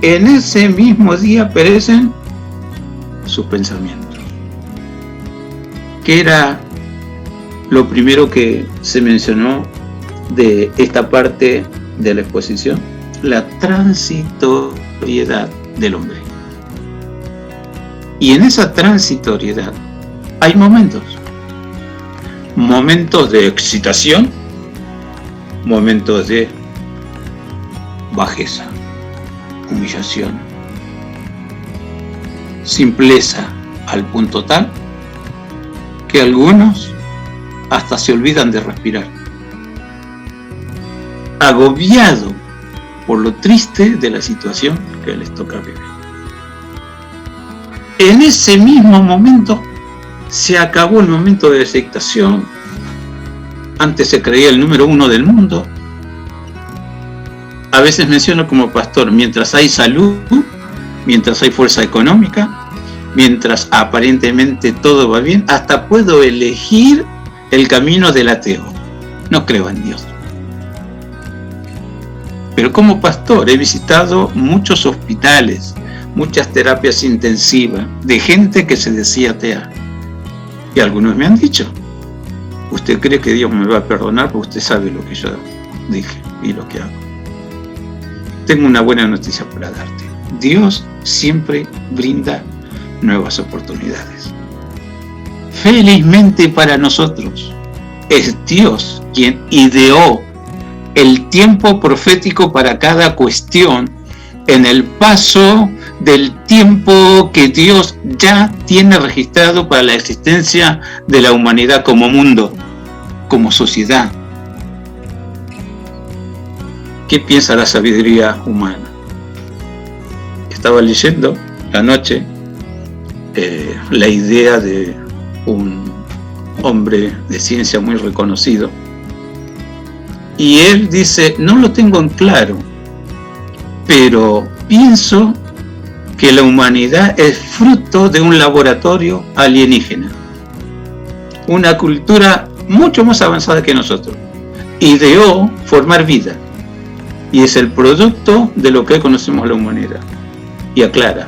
en ese mismo día perecen sus pensamientos. ¿Qué era lo primero que se mencionó de esta parte de la exposición? La transitoriedad del hombre. Y en esa transitoriedad hay momentos de excitación, momentos de bajeza, humillación, simpleza al punto tal que algunos hasta se olvidan de respirar. Agobiado por lo triste de la situación que les toca vivir. En ese mismo momento se acabó el momento de aceptación. Antes se creía el número 1 del mundo. A veces menciono como pastor, mientras hay salud, mientras hay fuerza económica, mientras aparentemente todo va bien, hasta puedo elegir el camino del ateo. No creo en Dios. Pero como pastor he visitado muchos hospitales, muchas terapias intensivas de gente que se decía atea. Y algunos me han dicho, ¿usted cree que Dios me va a perdonar? Porque usted sabe lo que yo dije y lo que hago. Tengo una buena noticia para darte. Dios siempre brinda nuevas oportunidades. Felizmente para nosotros, es Dios quien ideó el tiempo profético para cada cuestión en el paso del tiempo que Dios ya tiene registrado para la existencia de la humanidad como mundo, como sociedad. ¿Qué piensa la sabiduría humana? Estaba leyendo anoche la idea de un hombre de ciencia muy reconocido, y él dice, no lo tengo en claro, pero pienso que la humanidad es fruto de un laboratorio alienígena, una cultura mucho más avanzada que nosotros, ideó formar vida, y es el producto de lo que conocemos la humanidad. Y aclara,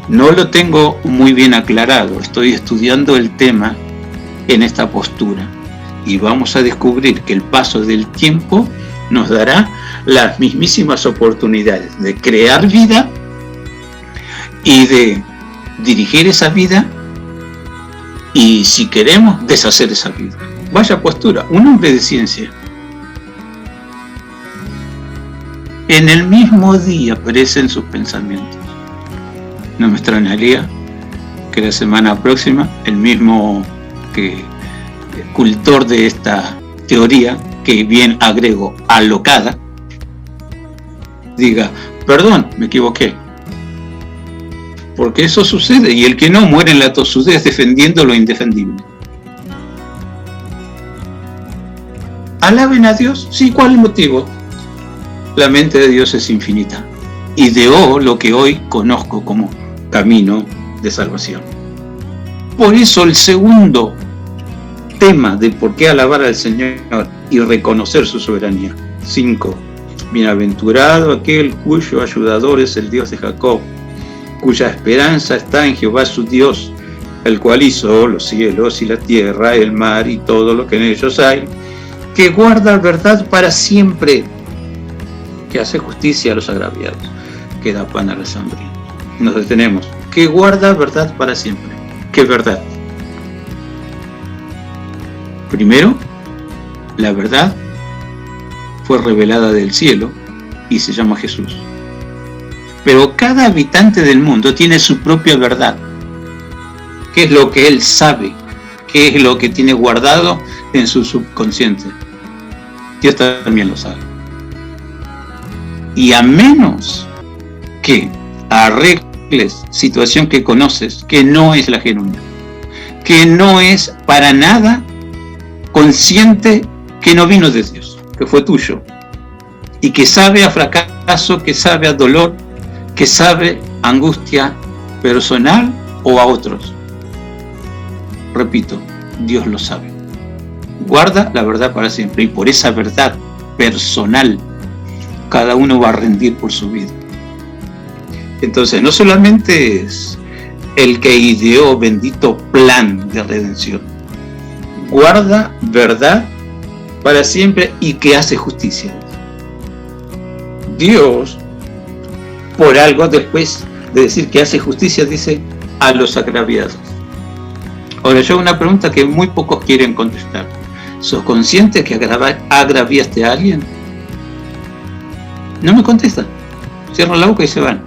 no lo tengo muy bien aclarado, estoy estudiando el tema en esta postura, y vamos a descubrir que el paso del tiempo nos dará las mismísimas oportunidades de crear vida y de dirigir esa vida, y si queremos, deshacer esa vida. Vaya postura, un hombre de ciencia. En el mismo día aparecen sus pensamientos. No me extrañaría que la semana próxima el mismo cultor de esta teoría, que bien agrego alocada, diga, perdón, me equivoqué. Porque eso sucede, y el que no muere en la tosudez defendiendo lo indefendible. ¿Alaben a Dios? Sí, ¿cuál es el motivo? La mente de Dios es infinita. Ideó lo que hoy conozco como camino de salvación. Por eso el segundo tema de por qué alabar al Señor y reconocer su soberanía. 5. Bienaventurado aquel cuyo ayudador es el Dios de Jacob, cuya esperanza está en Jehová su Dios, el cual hizo los cielos y la tierra, el mar y todo lo que en ellos hay, que guarda verdad para siempre, que hace justicia a los agraviados, que da pan a los hambrientos. Nos detenemos. Que guarda verdad para siempre. ¿Qué verdad? Primero, la verdad fue revelada del cielo y se llama Jesús. Pero cada habitante del mundo tiene su propia verdad. ¿Qué es lo que él sabe? ¿Qué es lo que tiene guardado en su subconsciente? Dios también lo sabe. Y a menos que arregles situación que conoces, que no es la genuina, que no es para nada consciente, que no vino de Dios, que fue tuyo, y que sabe a fracaso, que sabe a dolor, que sabe a angustia personal o a otros. Repito, Dios lo sabe. Guarda la verdad para siempre, y por esa verdad personal cada uno va a rendir por su vida. Entonces, no solamente es el que ideó bendito plan de redención, guarda verdad para siempre y que hace justicia. Dios, por algo después de decir que hace justicia, dice a los agraviados. Ahora, yo hago una pregunta que muy pocos quieren contestar. ¿Sos consciente que agraviaste a alguien? No me contestan. Cierran la boca y se van.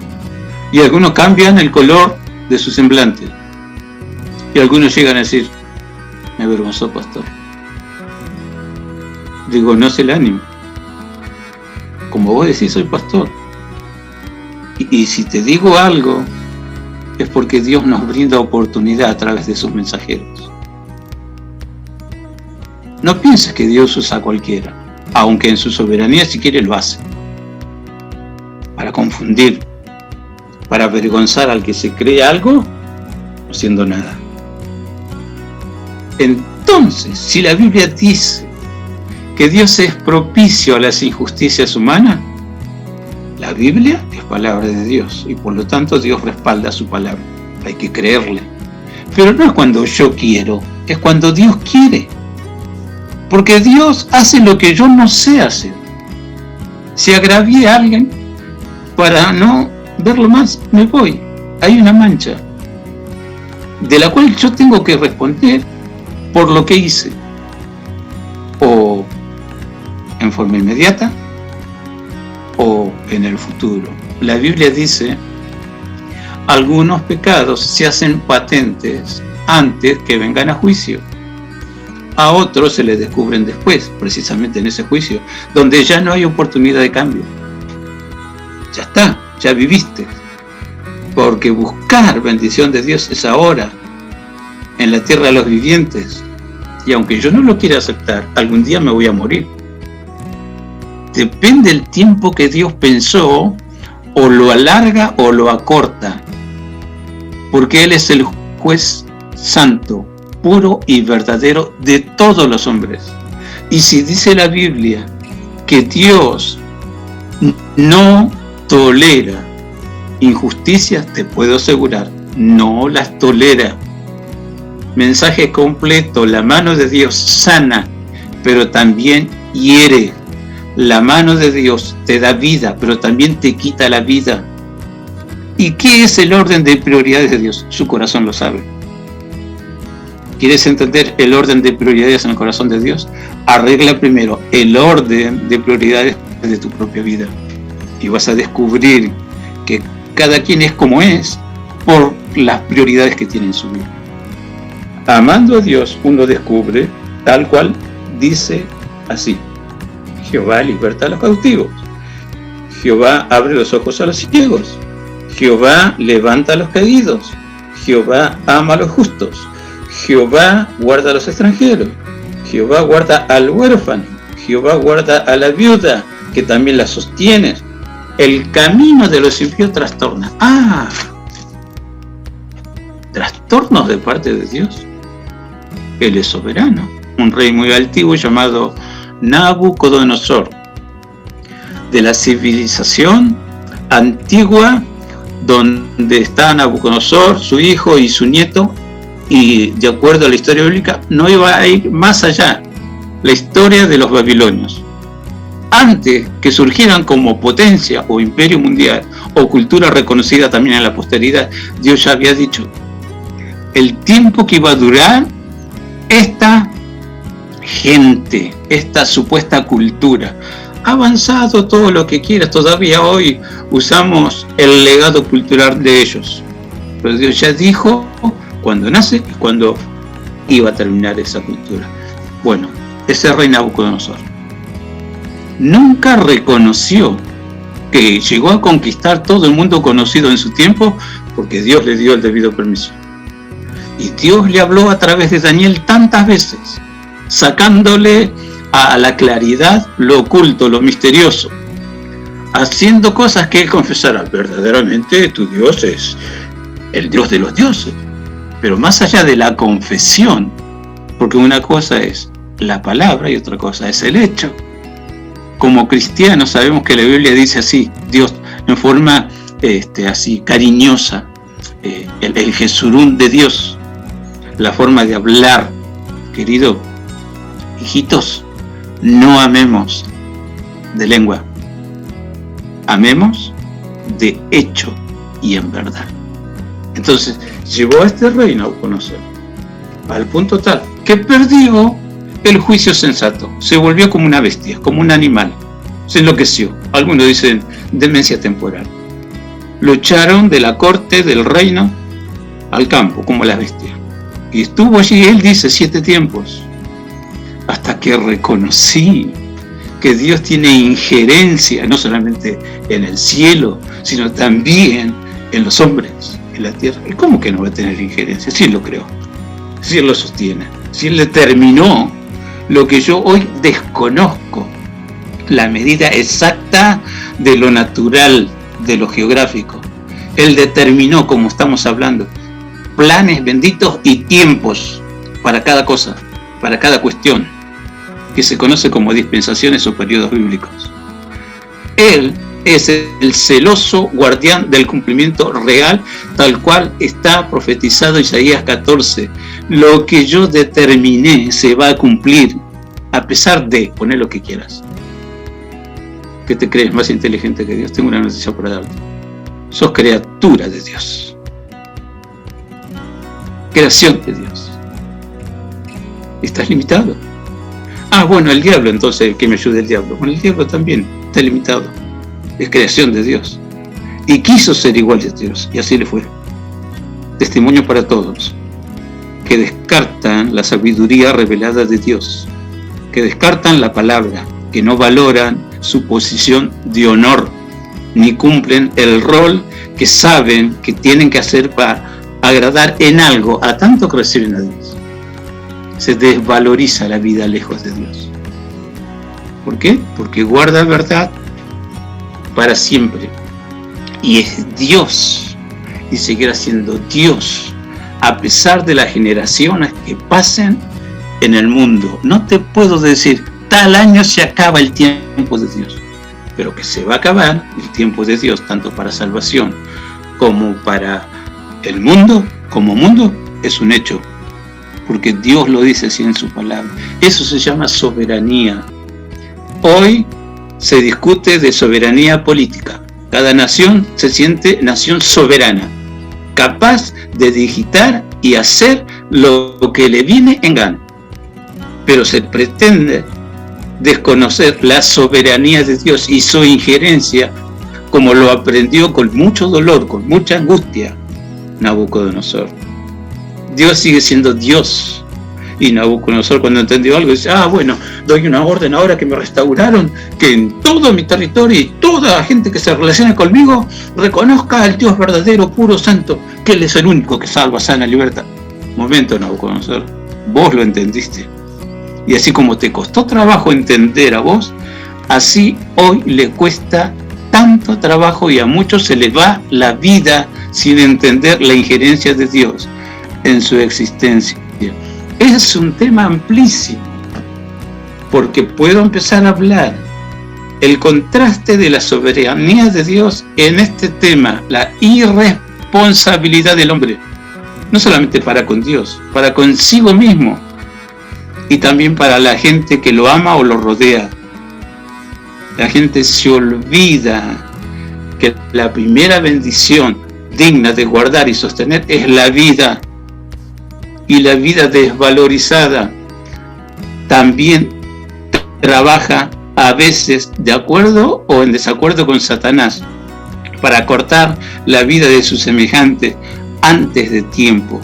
Y algunos cambian el color de su semblante. Y algunos llegan a decir, me avergonzó, pastor. Digo, no es el ánimo. como vos decís, soy pastor. Y si te digo algo, es porque Dios nos brinda oportunidad a través de sus mensajeros. No pienses que Dios usa a cualquiera, aunque en su soberanía si quiere lo hace. Para confundir, para avergonzar al que se cree algo, no siendo nada. Entonces, si la Biblia dice que Dios es propicio a las injusticias humanas, la Biblia es palabra de Dios y por lo tanto Dios respalda su palabra. Hay que creerle. Pero no es cuando yo quiero, es cuando Dios quiere. Porque Dios hace lo que yo no sé hacer. Si agravié a alguien, para no verlo más, me voy. Hay una mancha de la cual yo tengo que responder por lo que hice. O en forma inmediata, o en el futuro. La Biblia dice, algunos pecados se hacen patentes antes que vengan a juicio. A otros se les descubren después, precisamente en ese juicio, donde ya no hay oportunidad de cambio. Ya está, ya viviste. Porque buscar bendición de Dios es ahora, en la tierra de los vivientes. Y aunque yo no lo quiera aceptar, algún día me voy a morir. Depende del tiempo que Dios pensó, o lo alarga o lo acorta, porque Él es el juez santo, puro y verdadero de todos los hombres. Y si dice la Biblia que Dios no tolera injusticias, te puedo asegurar, no las tolera. Mensaje completo, la mano de Dios sana, pero también hiere. La mano de Dios te da vida, pero también te quita la vida. ¿Y qué es el orden de prioridades de Dios? Su corazón lo sabe. ¿Quieres entender el orden de prioridades en el corazón de Dios? Arregla primero el orden de prioridades de tu propia vida. Y vas a descubrir que cada quien es como es por las prioridades que tiene en su vida. Amando a Dios, uno descubre tal cual dice así: Jehová liberta a los cautivos, Jehová abre los ojos a los ciegos, Jehová levanta a los caídos, Jehová ama a los justos, Jehová guarda a los extranjeros, Jehová guarda al huérfano, Jehová guarda a la viuda, que también la sostiene. El camino de los impíos trastorna. Trastornos de parte de Dios. Él es soberano. Un rey muy altivo llamado Nabucodonosor, de la civilización antigua, donde está Nabucodonosor, su hijo y su nieto, y de acuerdo a la historia bíblica no iba a ir más allá. La historia de los babilonios, antes que surgieran como potencia o imperio mundial o cultura reconocida también en la posteridad, Dios ya había dicho el tiempo que iba a durar esta gente, esta supuesta cultura. Ha avanzado todo lo que quieras, todavía hoy usamos el legado cultural de ellos, pero Dios ya dijo cuando nace y cuando iba a terminar esa cultura. Bueno, ese rey Nabucodonosor nunca reconoció que llegó a conquistar todo el mundo conocido en su tiempo, porque Dios le dio el debido permiso. Y Dios le habló a través de Daniel tantas veces, sacándole a la claridad lo oculto, lo misterioso, haciendo cosas que él confesara: verdaderamente tu Dios es el Dios de los dioses. Pero más allá de la confesión, porque una cosa es la palabra y otra cosa es el hecho. Como cristianos sabemos que la Biblia dice así, Dios en forma así cariñosa, el Jesurún de Dios, la forma de hablar. Querido, hijitos, no amemos de lengua, amemos de hecho y en verdad. Entonces llevó a este reino a conocer al punto tal que perdió el juicio sensato, se volvió como una bestia, como un animal, se enloqueció. Algunos dicen demencia temporal. Lo echaron de la corte del reino al campo como la bestia, y estuvo allí, él dice, 7 tiempos, hasta que reconocí que Dios tiene injerencia no solamente en el cielo, sino también en los hombres, en la tierra. ¿Y cómo que no va a tener injerencia? Si Él lo creó, si Él lo sostiene, si Él determinó lo que yo hoy desconozco, la medida exacta de lo natural, de lo geográfico. Él determinó, como estamos hablando, planes benditos y tiempos para cada cosa, para cada cuestión, que se conoce como dispensaciones o periodos bíblicos. Él es el celoso guardián del cumplimiento real, tal cual está profetizado Isaías 14. Lo que yo determiné se va a cumplir, a pesar de, poner lo que quieras. ¿Qué te crees más inteligente que Dios? Tengo una noticia para darte. Sos criatura de Dios. Creación de Dios. Estás limitado. Bueno, el diablo, entonces, que me ayude el diablo. Bueno, el diablo también está limitado. Es creación de Dios. Y quiso ser igual a Dios. Y así le fue. Testimonio para todos que descartan la sabiduría revelada de Dios, que descartan la palabra, que no valoran su posición de honor, ni cumplen el rol que saben que tienen que hacer para agradar en algo a tanto que reciben a Dios. Se desvaloriza la vida lejos de Dios. ¿Por qué? Porque guarda verdad para siempre. Y es Dios. Y seguirá siendo Dios a pesar de las generaciones que pasen en el mundo. No te puedo decir, tal año se acaba el tiempo de Dios, pero que se va a acabar el tiempo de Dios, tanto para salvación como para el mundo, como mundo, es un hecho, porque Dios lo dice así en su palabra. Eso se llama soberanía. Hoy se discute de soberanía política. Cada nación se siente nación soberana, capaz de digitar y hacer lo que le viene en gana. Pero se pretende desconocer la soberanía de Dios y su injerencia, como lo aprendió con mucho dolor, con mucha angustia Nabucodonosor. Dios sigue siendo Dios. Y Nabucodonosor, cuando entendió algo, dice, bueno, doy una orden ahora que me restauraron, que en todo mi territorio y toda la gente que se relaciona conmigo reconozca al Dios verdadero, puro, santo, que Él es el único que salva, sana, libertad. Momento, Nabucodonosor, vos lo entendiste. Y así como te costó trabajo entender a vos, así hoy le cuesta tanto trabajo y a muchos se les va la vida sin entender la injerencia de Dios en su existencia. Es un tema amplísimo, porque puedo empezar a hablar el contraste de la soberanía de Dios en este tema, la irresponsabilidad del hombre, no solamente para con Dios, para consigo mismo, y también para la gente que lo ama o lo rodea. La gente se olvida que la primera bendición digna de guardar y sostener es la vida. Y la vida desvalorizada también trabaja a veces de acuerdo o en desacuerdo con Satanás para cortar la vida de su semejante antes de tiempo.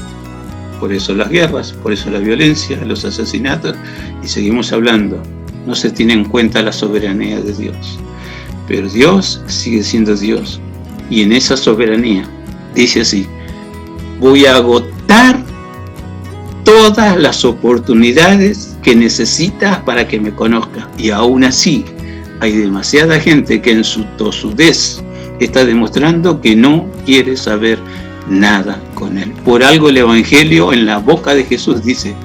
Por eso las guerras, por eso la violencia, los asesinatos, y seguimos hablando. No se tiene en cuenta la soberanía de Dios. Pero Dios sigue siendo Dios. Y en esa soberanía, dice así, voy a agotar todas las oportunidades que necesitas para que me conozcas. Y aún así, hay demasiada gente que en su tosudez está demostrando que no quiere saber nada con Él. Por algo el Evangelio en la boca de Jesús dice,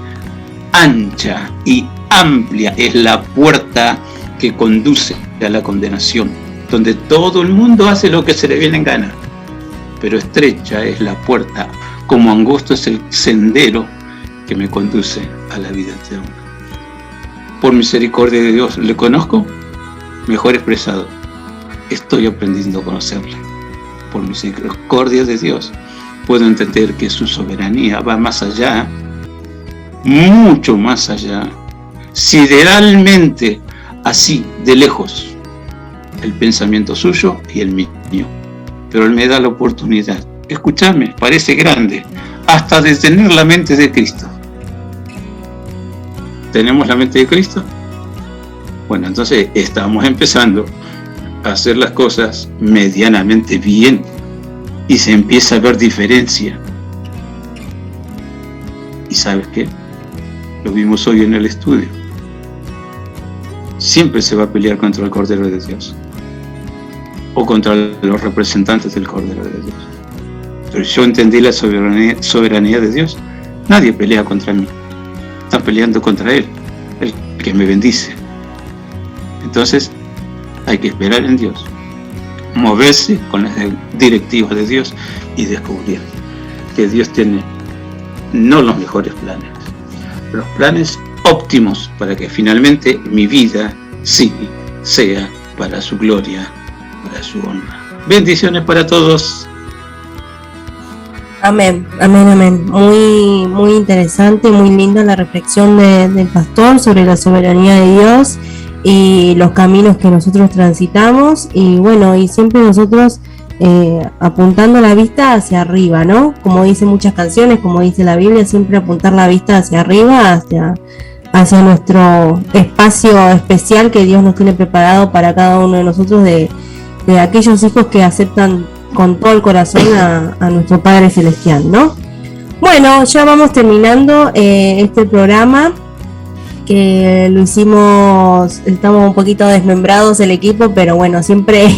ancha y amplia es la puerta que conduce a la condenación, donde todo el mundo hace lo que se le viene en gana, pero estrecha es la puerta, como angosto es el sendero que me conduce a la vida eterna. Por misericordia de Dios le conozco, mejor expresado, estoy aprendiendo a conocerle. Por misericordia de Dios puedo entender que su soberanía va más allá, mucho más allá, sideralmente, así de lejos, el pensamiento suyo y el mío. Pero Él me da la oportunidad. Escuchadme, parece grande, hasta de tener la mente de Cristo. ¿Tenemos la mente de Cristo? Bueno, entonces estamos empezando a hacer las cosas medianamente bien y se empieza a ver diferencia. ¿Y sabes qué? Lo vimos hoy en el estudio. Siempre se va a pelear contra el Cordero de Dios o contra los representantes del Cordero de Dios. Pero yo entendí la soberanía de Dios. Nadie pelea contra mí. Están peleando contra Él, el que me bendice. Entonces, hay que esperar en Dios, moverse con las directivas de Dios y descubrir que Dios tiene no los mejores planes, los planes óptimos para que finalmente mi vida sí sea para su gloria, para su honra. Bendiciones para todos. Amén, amén, amén. Muy, muy interesante, muy linda la reflexión del pastor sobre la soberanía de Dios y los caminos que nosotros transitamos, y bueno, y siempre nosotros apuntando la vista hacia arriba, ¿no? Como dicen muchas canciones, como dice la Biblia, siempre apuntar la vista hacia arriba, hacia nuestro espacio especial que Dios nos tiene preparado para cada uno de nosotros, de aquellos hijos que aceptan con todo el corazón a nuestro Padre Celestial, ¿no? Bueno, ya vamos terminando este programa, que lo hicimos, estamos un poquito desmembrados el equipo, pero bueno, siempre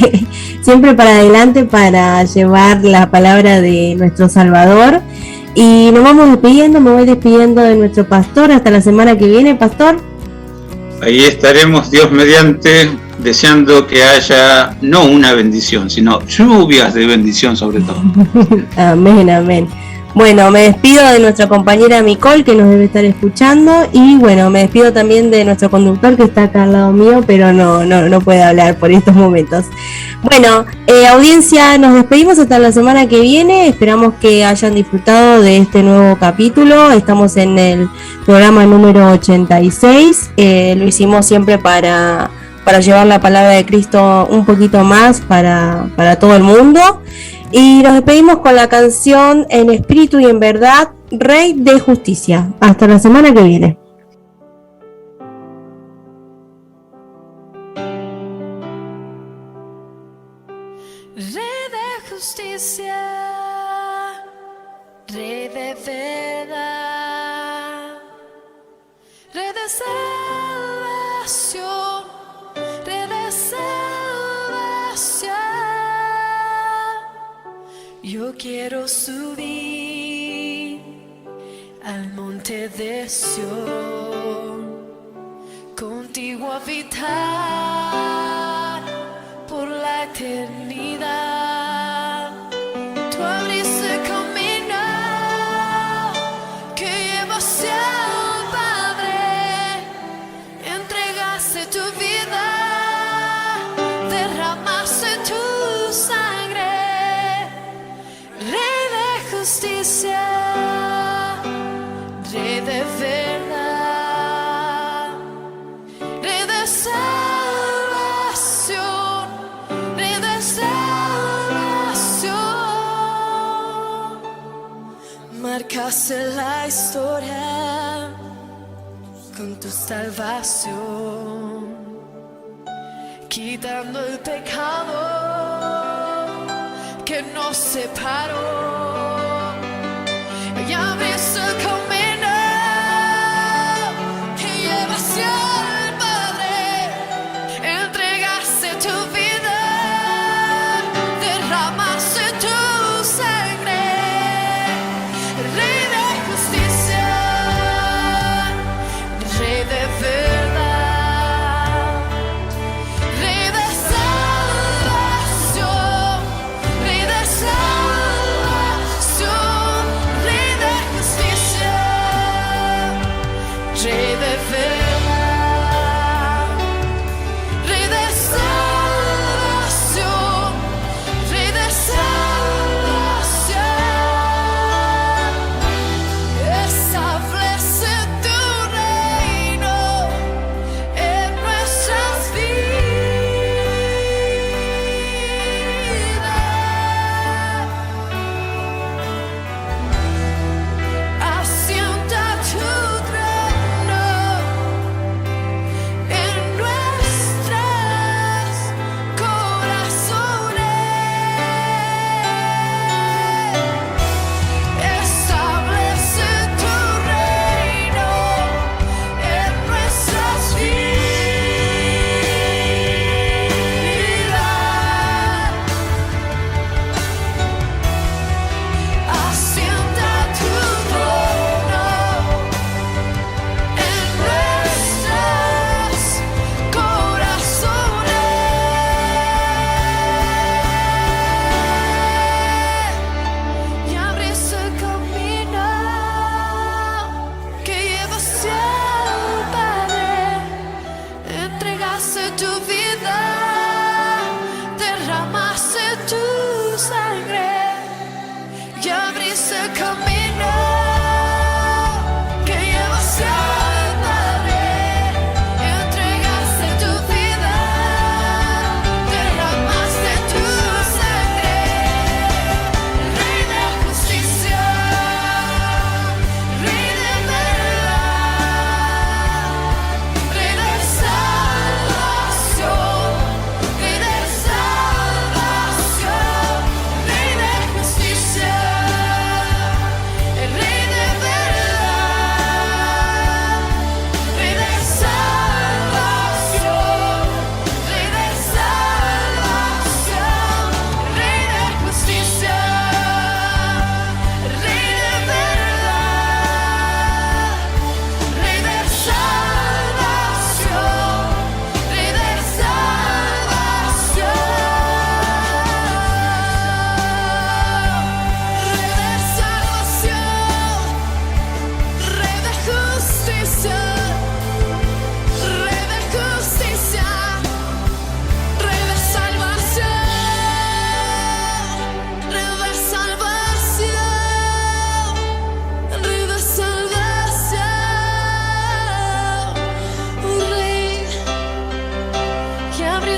para adelante para llevar la palabra de nuestro Salvador. Y nos vamos despidiendo, me voy despidiendo de nuestro pastor hasta la semana que viene, pastor. Ahí estaremos, Dios mediante, deseando que haya no una bendición, sino lluvias de bendición sobre todo. Amén, amén. Bueno, me despido de nuestra compañera Nicole, que nos debe estar escuchando, y bueno, me despido también de nuestro conductor, que está acá al lado mío, pero no puede hablar por estos momentos. Bueno, audiencia, nos despedimos hasta la semana que viene. Esperamos que hayan disfrutado de este nuevo capítulo. Estamos en el programa número 86. Lo hicimos siempre para llevar la palabra de Cristo un poquito más para todo el mundo. Y nos despedimos con la canción En Espíritu y en Verdad, Rey de Justicia. Hasta la semana que viene. Rey de justicia, Rey de verdad, Rey de salvación, Rey de salvación. Yo quiero subir al monte de Sión, contigo habitar por la eternidad. Tú abriste camino que lleva hacia el Padre, entregaste tu vida, derramaste tu sangre. Rey de justicia, Rey de verdad, Rey de salvación, Rey de salvación. Marcaste la historia con tu salvación, quitando el pecado que nos separó, y abriste el camino que lleva hacia el Padre, entregaste tu vida, derramaste tu sangre. Rey de justicia, Rey de verdad, Rey de salvación, Rey de salvación.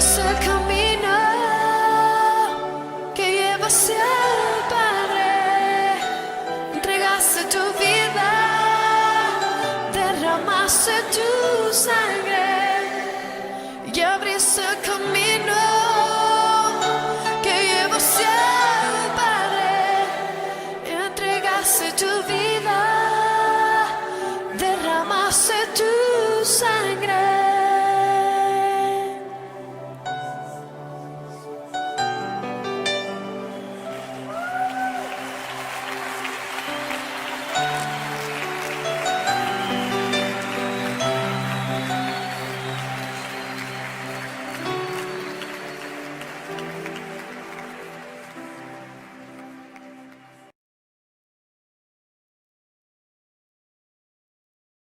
abriste el camino que lleva hacia el Padre. Entregaste tu vida, derramaste tu sangre y abriste el camino